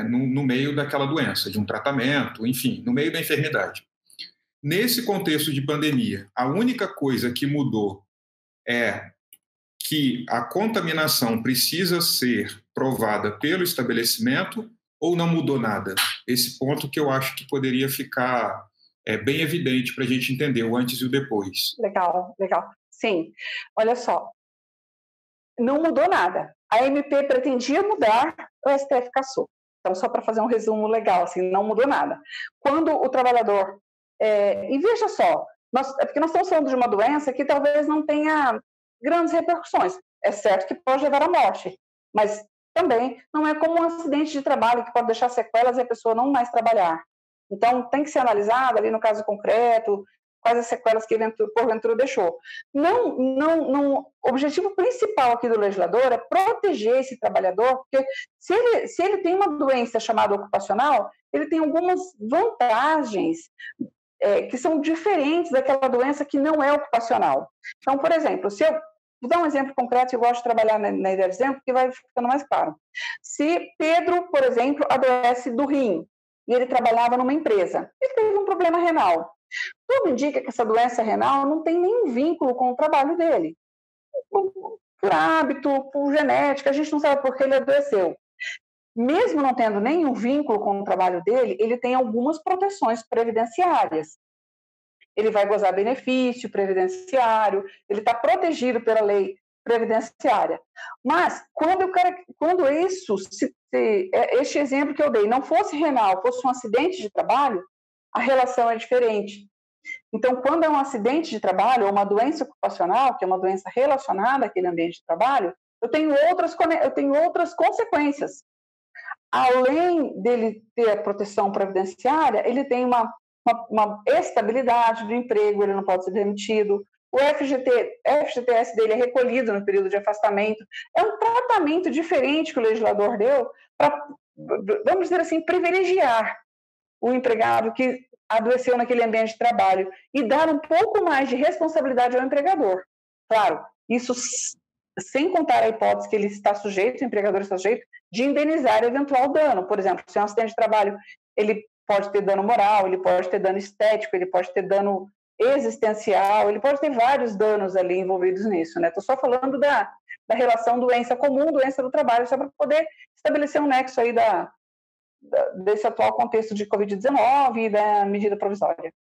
no meio daquela doença, de um tratamento, enfim, no meio da enfermidade. Nesse contexto de pandemia, a única coisa que mudou é que a contaminação precisa ser provada pelo estabelecimento ou não mudou nada? Esse ponto que eu acho que poderia ficar bem evidente para a gente entender o antes e o depois. Legal. Sim, olha só, não mudou nada. A MP pretendia mudar, o STF cassou. Então, só para fazer um resumo legal, assim, não mudou nada. Quando o trabalhador... e veja só, porque nós estamos falando de uma doença que talvez não tenha grandes repercussões. É certo que pode levar à morte, mas também não é como um acidente de trabalho que pode deixar sequelas e a pessoa não mais trabalhar. Então, tem que ser analisado ali no caso concreto, quais as sequelas que porventura deixou. O objetivo principal aqui do legislador é proteger esse trabalhador, porque se ele tem uma doença chamada ocupacional, ele tem algumas vantagens que são diferentes daquela doença que não é ocupacional. Então, por exemplo, vou dar um exemplo concreto, eu gosto de trabalhar na ideia de exemplo, porque vai ficando mais claro. Se Pedro, por exemplo, adoece do rim, e ele trabalhava numa empresa, ele teve um problema renal. Tudo indica que essa doença renal não tem nenhum vínculo com o trabalho dele. por hábito, por genética, a gente não sabe por que ele adoeceu. Mesmo não tendo nenhum vínculo com o trabalho dele, ele tem algumas proteções previdenciárias. Ele vai gozar benefício previdenciário, ele está protegido pela lei previdenciária. Mas, quando este exemplo que eu dei não fosse renal, fosse um acidente de trabalho, a relação é diferente. Então, quando é um acidente de trabalho ou uma doença ocupacional, que é uma doença relacionada àquele ambiente de trabalho, eu tenho outras consequências. Além dele ter a proteção previdenciária, ele tem uma estabilidade do emprego, ele não pode ser demitido. O FGTS dele é recolhido no período de afastamento. É um tratamento diferente que o legislador deu para, vamos dizer assim, privilegiar o empregado que adoeceu naquele ambiente de trabalho e dar um pouco mais de responsabilidade ao empregador. Claro, isso sem contar a hipótese que ele está sujeito, o empregador está sujeito, de indenizar eventual dano. Por exemplo, se é um acidente de trabalho, ele pode ter dano moral, ele pode ter dano estético, ele pode ter dano existencial, ele pode ter vários danos ali envolvidos nisso, né? Estou só falando da relação doença comum, doença do trabalho, só para poder estabelecer um nexo aí desse atual contexto de Covid-19 e da medida provisória.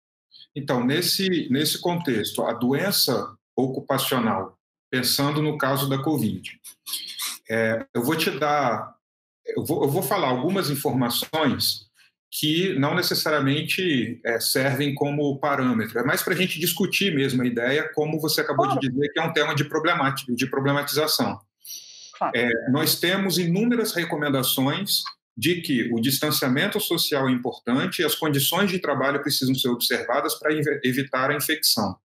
Então, nesse contexto, a doença ocupacional, pensando no caso da Covid, eu vou falar algumas informações que não necessariamente servem como parâmetro, é mais para a gente discutir mesmo a ideia, como você acabou de dizer, que é um tema de problematização. Claro. Nós temos inúmeras recomendações de que o distanciamento social é importante e as condições de trabalho precisam ser observadas para evitar a infecção.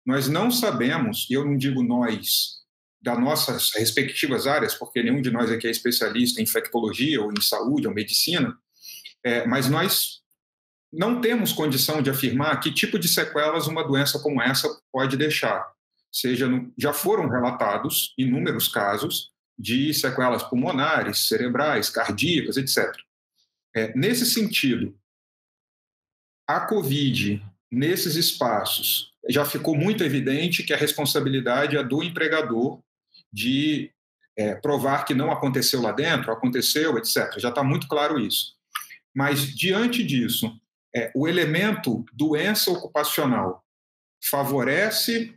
Nós não sabemos, e eu não digo nós, das nossas respectivas áreas, porque nenhum de nós aqui é especialista em infectologia ou em saúde ou medicina, mas nós não temos condição de afirmar que tipo de sequelas uma doença como essa pode deixar. Já foram relatados inúmeros casos de sequelas pulmonares, cerebrais, cardíacas, etc. Nesse sentido, a Covid, nesses espaços, já ficou muito evidente que a responsabilidade é do empregador de provar que não aconteceu lá dentro, aconteceu, etc. Já está muito claro isso. Mas, diante disso, o elemento doença ocupacional favorece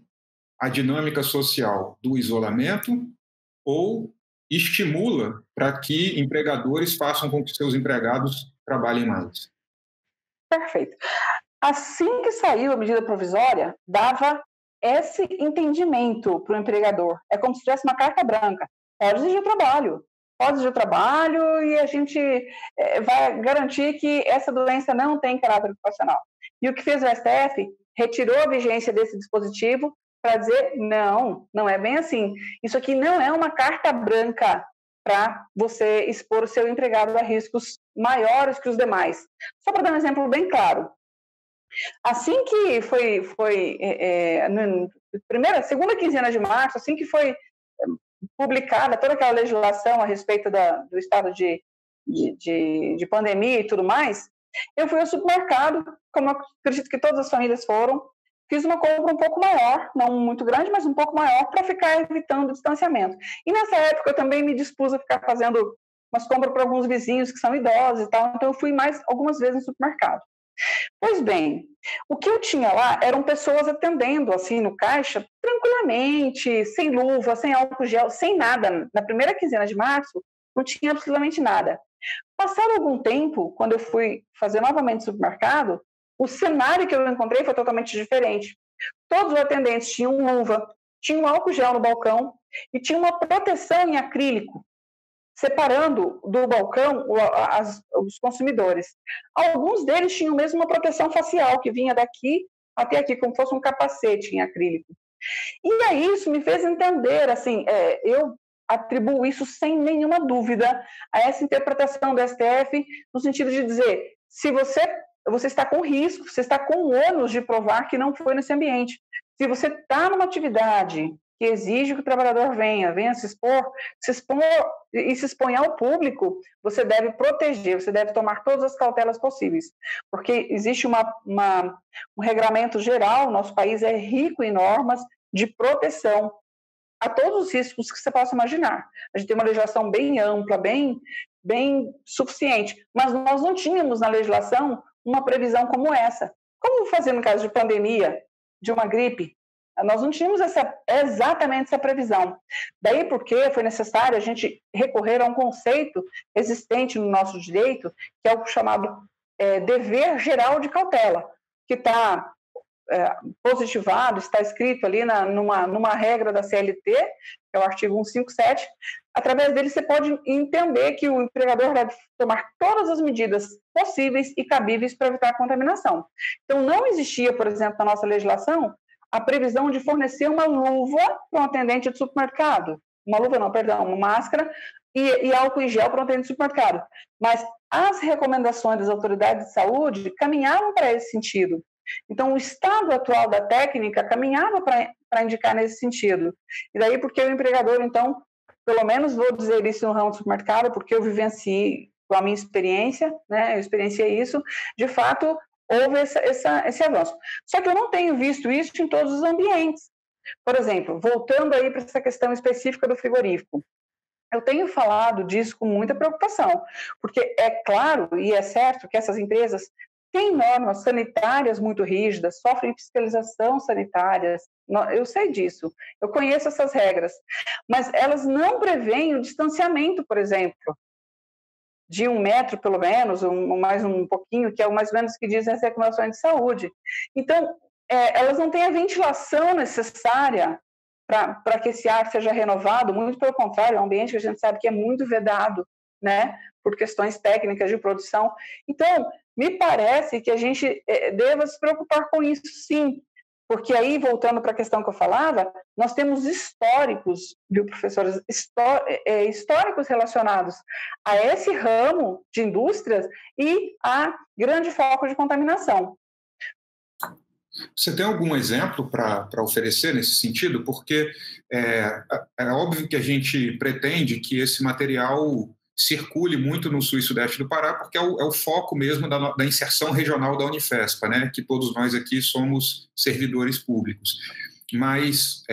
a dinâmica social do isolamento ou estimula para que empregadores façam com que seus empregados trabalhem mais? Perfeito. Assim que saiu a medida provisória, dava esse entendimento para o empregador. É como se tivesse uma carta branca. Pode exigir o trabalho e a gente vai garantir que essa doença não tem caráter ocupacional. E o que fez o STF? Retirou a vigência desse dispositivo para dizer, não é bem assim. Isso aqui não é uma carta branca para você expor o seu empregado a riscos maiores que os demais. Só para dar um exemplo bem claro. Assim que segunda quinzena de março, assim que foi publicada toda aquela legislação a respeito do estado de pandemia e tudo mais, eu fui ao supermercado, como eu acredito que todas as famílias foram, fiz uma compra um pouco maior, não muito grande, mas um pouco maior, para ficar evitando o distanciamento. E nessa época eu também me dispus a ficar fazendo umas compras para alguns vizinhos que são idosos e tal, então eu fui mais algumas vezes no supermercado. Pois bem, o que eu tinha lá eram pessoas atendendo assim no caixa tranquilamente, sem luva, sem álcool gel, sem nada. Na primeira quinzena de março não tinha absolutamente nada. Passado algum tempo, quando eu fui fazer novamente no supermercado, o cenário que eu encontrei foi totalmente diferente. Todos os atendentes tinham luva, tinham álcool gel no balcão e tinha uma proteção em acrílico, separando do balcão os consumidores. Alguns deles tinham mesmo uma proteção facial, que vinha daqui até aqui, como se fosse um capacete em acrílico. E aí isso me fez entender, assim, eu atribuo isso sem nenhuma dúvida a essa interpretação do STF, no sentido de dizer, se você está com risco, você está com o ônus de provar que não foi nesse ambiente. Se você está numa atividade que exige que o trabalhador venha se expor e se expõe ao público, você deve proteger, você deve tomar todas as cautelas possíveis, porque existe um regramento geral, nosso país é rico em normas de proteção a todos os riscos que você possa imaginar. A gente tem uma legislação bem ampla, bem suficiente, mas nós não tínhamos na legislação uma previsão como essa. Como fazer no caso de pandemia, de uma gripe? Nós não tínhamos exatamente essa previsão. Daí porque foi necessário a gente recorrer a um conceito existente no nosso direito, que é o chamado dever geral de cautela, que está positivado, está escrito ali numa regra da CLT, que é o artigo 157. Através dele você pode entender que o empregador deve tomar todas as medidas possíveis e cabíveis para evitar a contaminação. Então, não existia, por exemplo, na nossa legislação, a previsão de fornecer uma luva para um atendente de supermercado. Uma máscara e álcool em gel para um atendente de supermercado. Mas as recomendações das autoridades de saúde caminhavam para esse sentido. Então, o estado atual da técnica caminhava para indicar nesse sentido. E daí, porque o empregador, então, pelo menos vou dizer isso no ramo do supermercado, porque eu vivenciei com a minha experiência, né? Eu experienciei isso, de fato, houve esse avanço. Só que eu não tenho visto isso em todos os ambientes. Por exemplo, voltando aí para essa questão específica do frigorífico, eu tenho falado disso com muita preocupação, porque é claro e é certo que essas empresas têm normas sanitárias muito rígidas, sofrem fiscalização sanitária, eu sei disso, eu conheço essas regras, mas elas não prevêem o distanciamento, por exemplo, de 1 metro, pelo menos, mais um pouquinho, que é o mais ou menos que dizem as recomendações de saúde. Então, elas não têm a ventilação necessária para que esse ar seja renovado, muito pelo contrário, é um ambiente que a gente sabe que é muito vedado, né, por questões técnicas de produção. Então, me parece que a gente deva se preocupar com isso, sim, porque aí, voltando para a questão que eu falava, nós temos históricos, viu, professores, históricos relacionados a esse ramo de indústrias e a grande foco de contaminação. Você tem algum exemplo para oferecer nesse sentido? Porque é óbvio que a gente pretende que esse material circule muito no sul e sudeste do Pará, porque é o foco mesmo da inserção regional da Unifespa, né? Que todos nós aqui somos servidores públicos. Mas,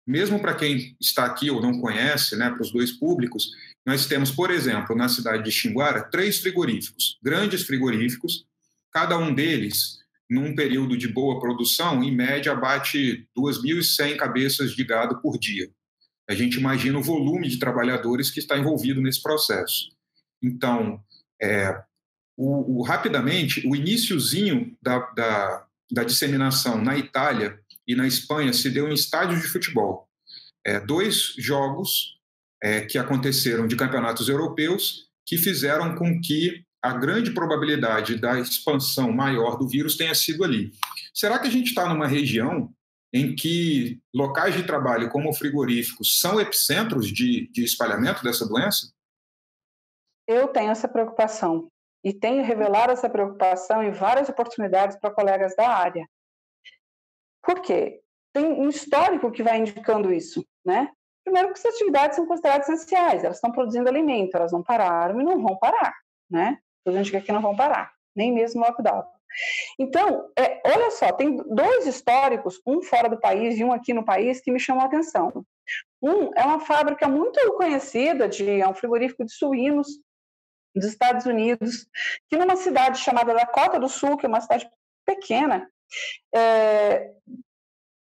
mesmo para quem está aqui ou não conhece, né, para os dois públicos, nós temos, por exemplo, na cidade de Xinguara, 3 frigoríficos, grandes frigoríficos, cada um deles, num período de boa produção, em média, abate 2.100 cabeças de gado por dia. A gente imagina o volume de trabalhadores que está envolvido nesse processo. Então, rapidamente, o iniciozinho da disseminação na Itália e na Espanha se deu em estádios de futebol. 2 jogos que aconteceram de campeonatos europeus que fizeram com que a grande probabilidade da expansão maior do vírus tenha sido ali. Será que a gente está numa região em que locais de trabalho como frigoríficos são epicentros de espalhamento dessa doença? Eu tenho essa preocupação e tenho revelado essa preocupação em várias oportunidades para colegas da área. Por quê? Tem um histórico que vai indicando isso, né? Primeiro, porque essas atividades são consideradas essenciais, elas estão produzindo alimento, elas não pararam e não vão parar, né? A gente aqui não vão parar, nem mesmo lockdown. Então, olha só, tem 2 históricos, um fora do país e um aqui no país, que me chamam a atenção. Um é uma fábrica muito conhecida, é um frigorífico de suínos dos Estados Unidos, que numa cidade chamada Dakota do Sul, que é uma cidade pequena,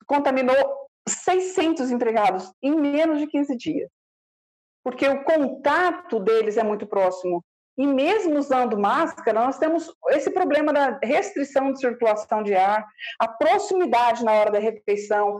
contaminou 600 empregados em menos de 15 dias. Porque o contato deles é muito próximo. E mesmo usando máscara, nós temos esse problema da restrição de circulação de ar, a proximidade na hora da refeição,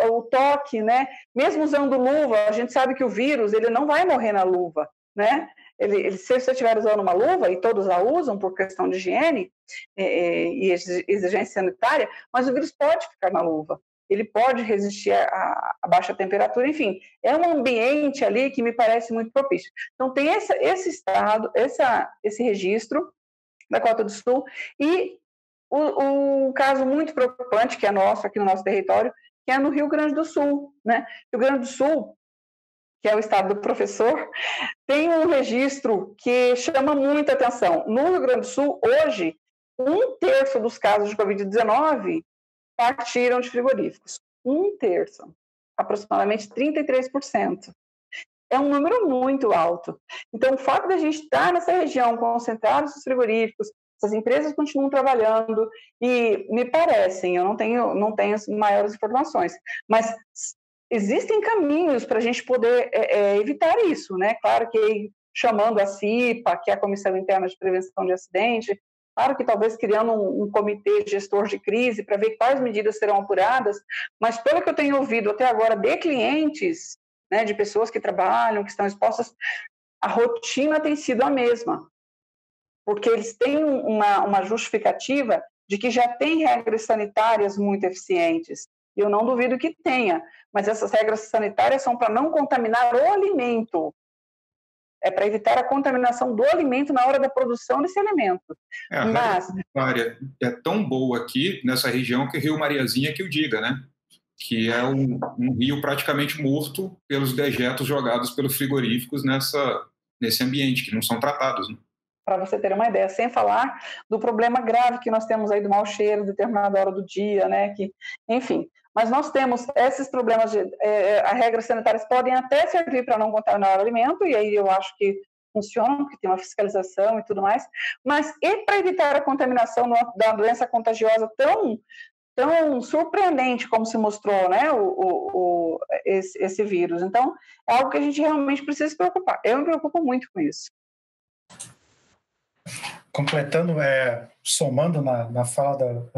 o toque, né? Mesmo usando luva, a gente sabe que o vírus ele não vai morrer na luva, né? Se você estiver usando uma luva, e todos a usam por questão de higiene e exigência sanitária, mas o vírus pode ficar na luva. Ele pode resistir a baixa temperatura, enfim, é um ambiente ali que me parece muito propício. Então, tem esse estado, esse registro da Dakota do Sul, e um caso muito preocupante, que é nosso, aqui no nosso território, que é no Rio Grande do Sul, né? Rio Grande do Sul, que é o estado do professor, tem um registro que chama muita atenção. No Rio Grande do Sul, hoje, 1/3 dos casos de Covid-19 partiram de frigoríficos. 1/3. aproximadamente 33%. É um número muito alto. Então, o fato da gente estar nessa região concentrados nos frigoríficos, essas empresas continuam trabalhando e me parecem, eu não tenho as maiores informações, mas existem caminhos para a gente poder evitar isso, né? Claro que chamando a CIPA, que é a Comissão Interna de Prevenção de Acidente, claro que talvez criando um comitê gestor de crise para ver quais medidas serão apuradas, mas pelo que eu tenho ouvido até agora de clientes, né, de pessoas que trabalham, que estão expostas, a rotina tem sido a mesma, porque eles têm uma justificativa de que já tem regras sanitárias muito eficientes. Eu não duvido que tenha, mas essas regras sanitárias são para não contaminar o alimento. É para evitar a contaminação do alimento na hora da produção desse alimento. A regra sanitária é tão boa aqui, nessa região, que o Rio Mariazinha que o diga, né? Que é um rio praticamente morto pelos dejetos jogados pelos frigoríficos nesse ambiente, que não são tratados, né? Para você ter uma ideia, sem falar do problema grave que nós temos aí do mau cheiro, determinada hora do dia, né? Enfim, mas nós temos esses problemas, as regras sanitárias podem até servir para não contaminar o alimento, e aí eu acho que funcionam, porque tem uma fiscalização e tudo mais, mas e para evitar a contaminação da doença contagiosa tão surpreendente como se mostrou, né, esse vírus. Então, é algo que a gente realmente precisa se preocupar. Eu me preocupo muito com isso. Completando, somando na fala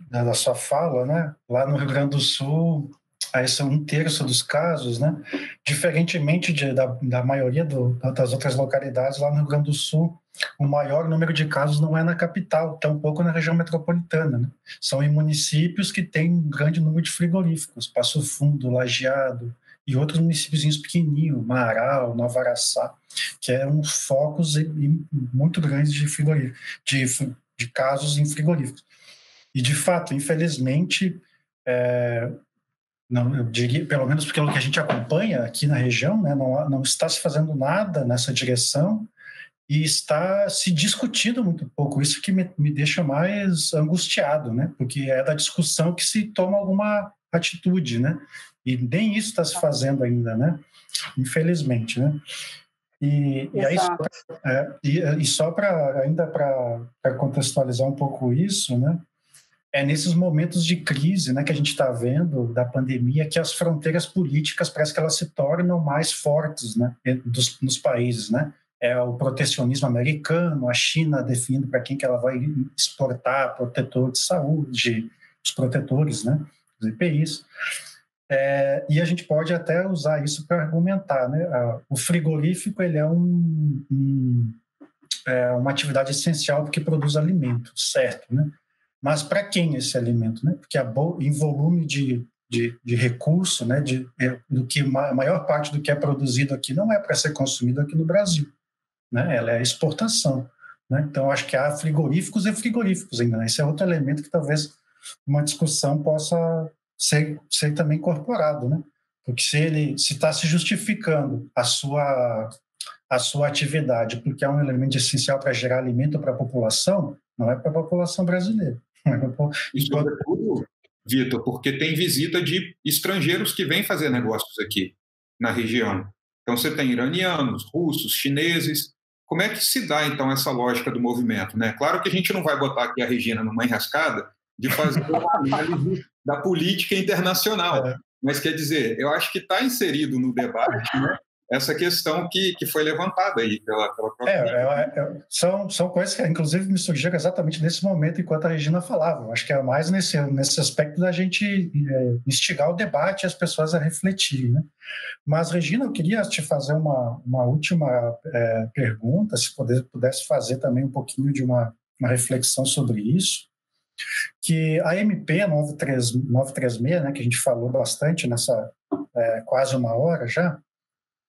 da sua fala, né, lá no Rio Grande do Sul, aí são 1/3 dos casos, né, diferentemente da maioria das outras localidades, lá no Rio Grande do Sul, o maior número de casos não é na capital, tampouco na região metropolitana, né? São em municípios que têm um grande número de frigoríficos, Passo Fundo, Lajeado e outros municípios pequenininhos, Marau, Nova Araçá, que eram focos muito grandes de frigoríficos, de casos em frigoríficos. E, de fato, infelizmente, não, eu diria, pelo menos pelo que a gente acompanha aqui na região, né, não está se fazendo nada nessa direção, e está se discutindo muito pouco. Isso que me deixa mais angustiado, né? Porque é da discussão que se toma alguma atitude, né? E nem isso está se fazendo ainda, né? Infelizmente, né? E aí só para contextualizar um pouco isso, né? É nesses momentos de crise, né, que a gente está vendo da pandemia, que as fronteiras políticas parece que elas se tornam mais fortes, né, nos países, né? É o protecionismo americano, a China definindo para quem que ela vai exportar protetor de saúde, os protetores, né, os EPIs. E a gente pode até usar isso para argumentar, né? O frigorífico ele é uma atividade essencial porque produz alimento, certo, né? Mas para quem esse alimento, né? Porque em volume de recurso, né? Do que a maior parte do que é produzido aqui não é para ser consumido aqui no Brasil, né? Ela é exportação, né? Então acho que há frigoríficos e frigoríficos ainda, né? Esse é outro elemento que talvez uma discussão possa ser também incorporado, né? Porque se está se justificando a sua atividade porque é um elemento essencial para gerar alimento para a população, não é para a população brasileira. E sobretudo, Vitor, porque tem visita de estrangeiros que vêm fazer negócios aqui na região. Então você tem iranianos, russos, chineses. Como é que se dá, então, essa lógica do movimento, né? Claro que a gente não vai botar aqui a Regina numa enrascada de fazer uma análise da política internacional, mas, quer dizer, eu acho que está inserido no debate, né, essa questão que foi levantada aí pela própria... São coisas que, inclusive, me surgiram exatamente nesse momento, enquanto a Regina falava. Acho que é mais nesse aspecto da gente instigar o debate e as pessoas a refletirem, né? Mas, Regina, eu queria te fazer uma última pergunta, se pudesse fazer também um pouquinho de uma reflexão sobre isso, que a MP 936, né, que a gente falou bastante nessa quase uma hora já,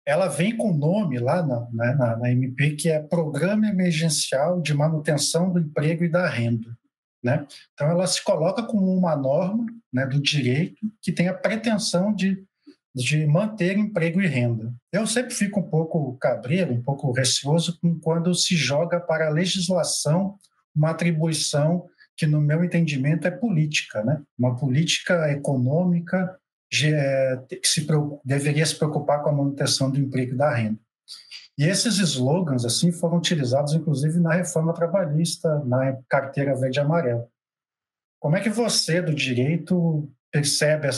ela vem com o nome lá na MP, que é Programa Emergencial de Manutenção do Emprego e da Renda, né? Então, ela se coloca como uma norma, né, do direito que tem a pretensão de manter emprego e renda. Eu sempre fico um pouco cabreiro, um pouco receoso quando se joga para a legislação uma atribuição que, no meu entendimento, é política, né? Uma política econômica deveria se preocupar com a manutenção do emprego e da renda. E esses slogans assim foram utilizados, inclusive, na reforma trabalhista, na carteira verde e amarela. Como é que você do direito percebe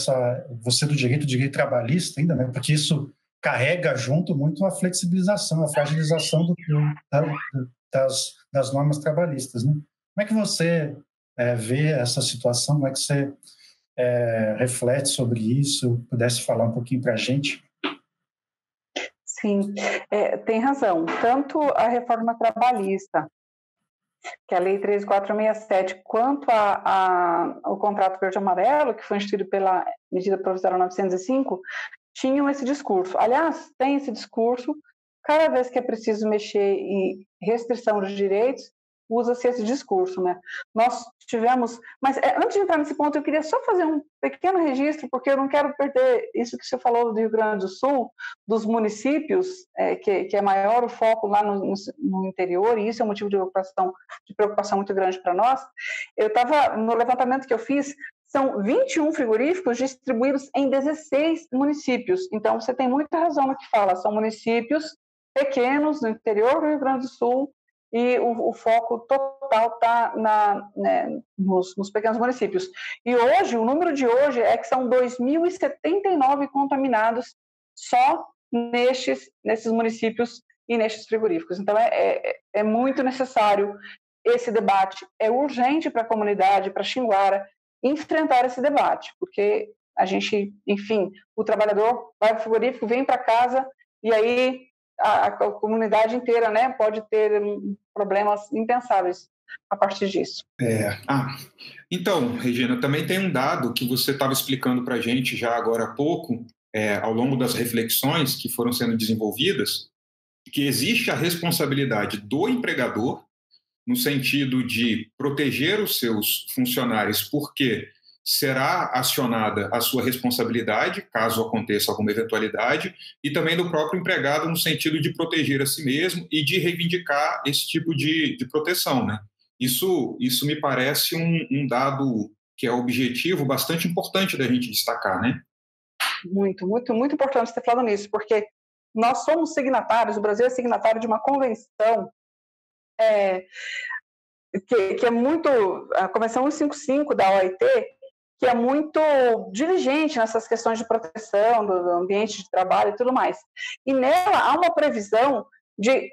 você do direito trabalhista ainda, né? Porque isso carrega junto muito a flexibilização, a fragilização das normas trabalhistas, né? Como é que você vê essa situação? Como é que você reflete sobre isso? Pudesse falar um pouquinho para a gente? Sim, tem razão. Tanto a reforma trabalhista, que é a Lei 13.467, quanto o contrato verde-amarelo, que foi instituído pela medida provisória 905, tinham esse discurso. Aliás, tem esse discurso, cada vez que é preciso mexer em restrição dos direitos, usa-se esse discurso, né? Nós tivemos... Mas antes de entrar nesse ponto, eu queria só fazer um pequeno registro, porque eu não quero perder isso que você falou do Rio Grande do Sul, dos municípios, que é maior o foco lá no interior, e isso é um motivo de preocupação muito grande para nós. Eu estava, no levantamento que eu fiz, são 21 frigoríficos distribuídos em 16 municípios. Então, você tem muita razão no que fala. São municípios pequenos, no interior do Rio Grande do Sul, e o foco total está nos pequenos municípios. E hoje, o número de hoje é que são 2.079 contaminados só nesses municípios e nestes frigoríficos. Então, é muito necessário esse debate. É urgente para a comunidade, para Xinguara, enfrentar esse debate, porque a gente, enfim, o trabalhador vai para o frigorífico, vem para casa, e aí a comunidade inteira, né, pode ter problemas impensáveis a partir disso. Então, Regina, também tem um dado que você estava explicando para a gente já agora há pouco, ao longo das reflexões que foram sendo desenvolvidas, que existe a responsabilidade do empregador no sentido de proteger os seus funcionários, porque será acionada a sua responsabilidade, caso aconteça alguma eventualidade, e também do próprio empregado no sentido de proteger a si mesmo e de reivindicar esse tipo de proteção, né? Isso me parece um dado que é objetivo bastante importante da gente destacar, né? Muito, muito, muito importante você ter falado nisso, porque nós somos signatários, o Brasil é signatário de uma convenção que é muito, a Convenção 155 da OIT, que é muito diligente nessas questões de proteção do ambiente de trabalho e tudo mais. E nela há uma previsão de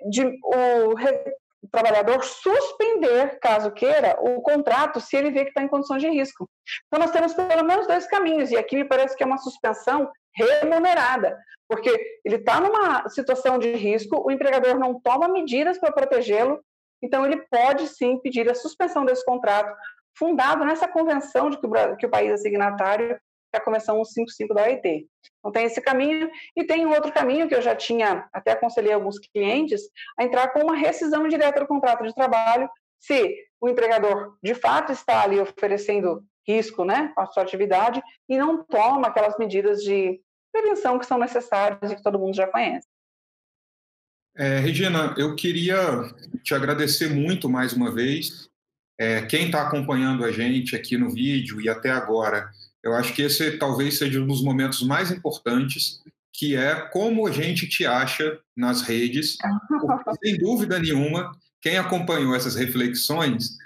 o trabalhador suspender, caso queira, o contrato se ele vê que está em condições de risco. Então, nós temos pelo menos dois caminhos, e aqui me parece que é uma suspensão remunerada, porque ele está numa situação de risco, o empregador não toma medidas para protegê-lo, então ele pode sim pedir a suspensão desse contrato, fundado nessa convenção de que o país é signatário, que é a Convenção 155 da OIT. Então tem esse caminho, e tem um outro caminho que eu já tinha, até aconselhei alguns clientes, a entrar com uma rescisão direta do contrato de trabalho, se o empregador de fato está ali oferecendo risco, né, com a sua atividade, e não toma aquelas medidas de prevenção que são necessárias e que todo mundo já conhece. Regina, eu queria te agradecer muito mais uma vez. Quem está acompanhando a gente aqui no vídeo e até agora, eu acho que esse talvez seja um dos momentos mais importantes, que é como a gente te acha nas redes, porque, sem dúvida nenhuma, quem acompanhou essas reflexões,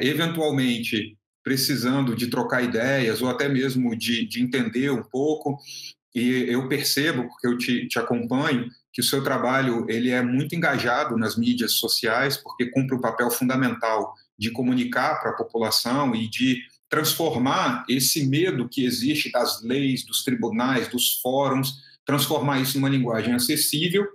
eventualmente precisando de trocar ideias ou até mesmo de entender um pouco, e eu percebo, porque eu te acompanho, que o seu trabalho ele é muito engajado nas mídias sociais, porque cumpre um papel fundamental de comunicar para a população e de transformar esse medo que existe das leis, dos tribunais, dos fóruns, transformar isso numa linguagem acessível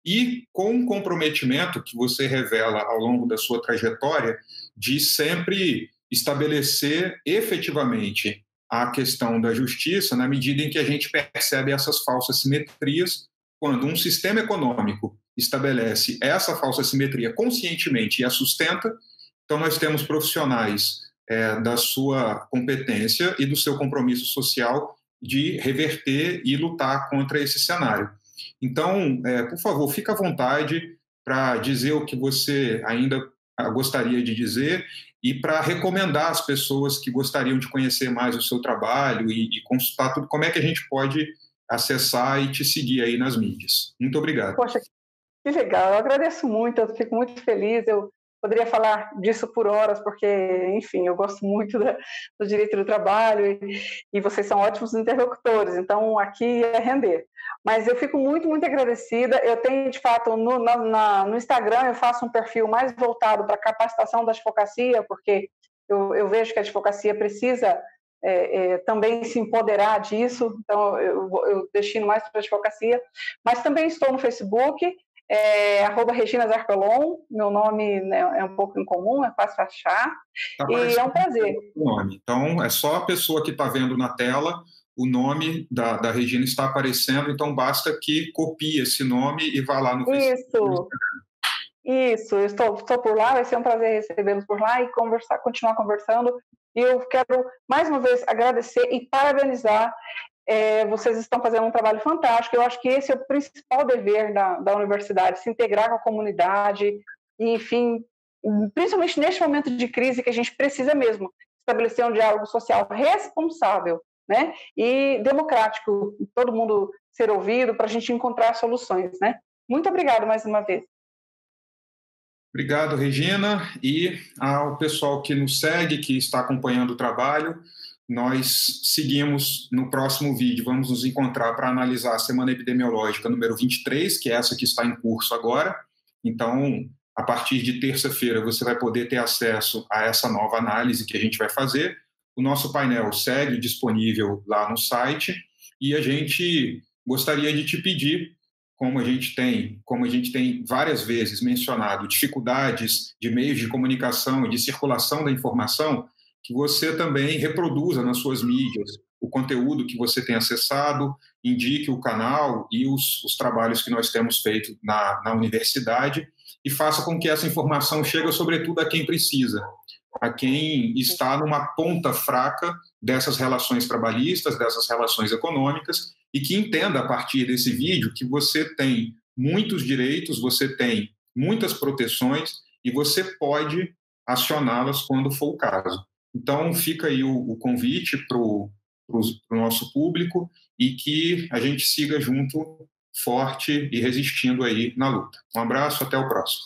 e com um comprometimento que você revela ao longo da sua trajetória de sempre estabelecer efetivamente a questão da justiça na medida em que a gente percebe essas falsas simetrias. Quando um sistema econômico estabelece essa falsa simetria conscientemente e a sustenta, então nós temos profissionais da sua competência e do seu compromisso social de reverter e lutar contra esse cenário. Então, por favor, fique à vontade para dizer o que você ainda gostaria de dizer e para recomendar às pessoas que gostariam de conhecer mais o seu trabalho e consultar tudo, como é que a gente pode acessar e te seguir aí nas mídias. Muito obrigado. Poxa, que legal, eu agradeço muito, eu fico muito feliz, eu poderia falar disso por horas, porque, enfim, eu gosto muito do direito do trabalho e vocês são ótimos interlocutores, então aqui é render. Mas eu fico muito, muito agradecida, eu tenho, de fato, no Instagram eu faço um perfil mais voltado para a capacitação da advocacia, porque eu vejo que a advocacia precisa também se empoderar disso, então eu destino mais para a advocacia, mas também estou no Facebook, @Regina Zarpelon, meu nome, né, é um pouco incomum, é fácil achar, e é um prazer. Nome. Então, é só a pessoa que está vendo na tela, o nome da Regina está aparecendo, então basta que copie esse nome e vá lá no Facebook. Isso, eu estou por lá, vai ser um prazer recebê-los por lá e continuar conversando. E eu quero, mais uma vez, agradecer e parabenizar. Vocês estão fazendo um trabalho fantástico. Eu acho que esse é o principal dever da universidade, se integrar com a comunidade e, enfim, principalmente neste momento de crise que a gente precisa mesmo estabelecer um diálogo social responsável, né, e democrático, todo mundo ser ouvido para a gente encontrar soluções, né? Muito obrigado mais uma vez. Obrigado, Regina, e ao pessoal que nos segue, que está acompanhando o trabalho. Nós seguimos no próximo vídeo, vamos nos encontrar para analisar a Semana Epidemiológica número 23, que é essa que está em curso agora. Então, a partir de terça-feira, você vai poder ter acesso a essa nova análise que a gente vai fazer. O nosso painel segue disponível lá no site e a gente gostaria de te pedir, como a gente tem várias vezes mencionado, dificuldades de meios de comunicação e de circulação da informação, que você também reproduza nas suas mídias o conteúdo que você tem acessado, indique o canal e os trabalhos que nós temos feito na universidade e faça com que essa informação chegue, sobretudo, a quem precisa, a quem está numa ponta fraca dessas relações trabalhistas, dessas relações econômicas, e que entenda, a partir desse vídeo, que você tem muitos direitos, você tem muitas proteções e você pode acioná-las quando for o caso. Então, fica aí o convite para o nosso público e que a gente siga junto, forte e resistindo aí na luta. Um abraço, até o próximo.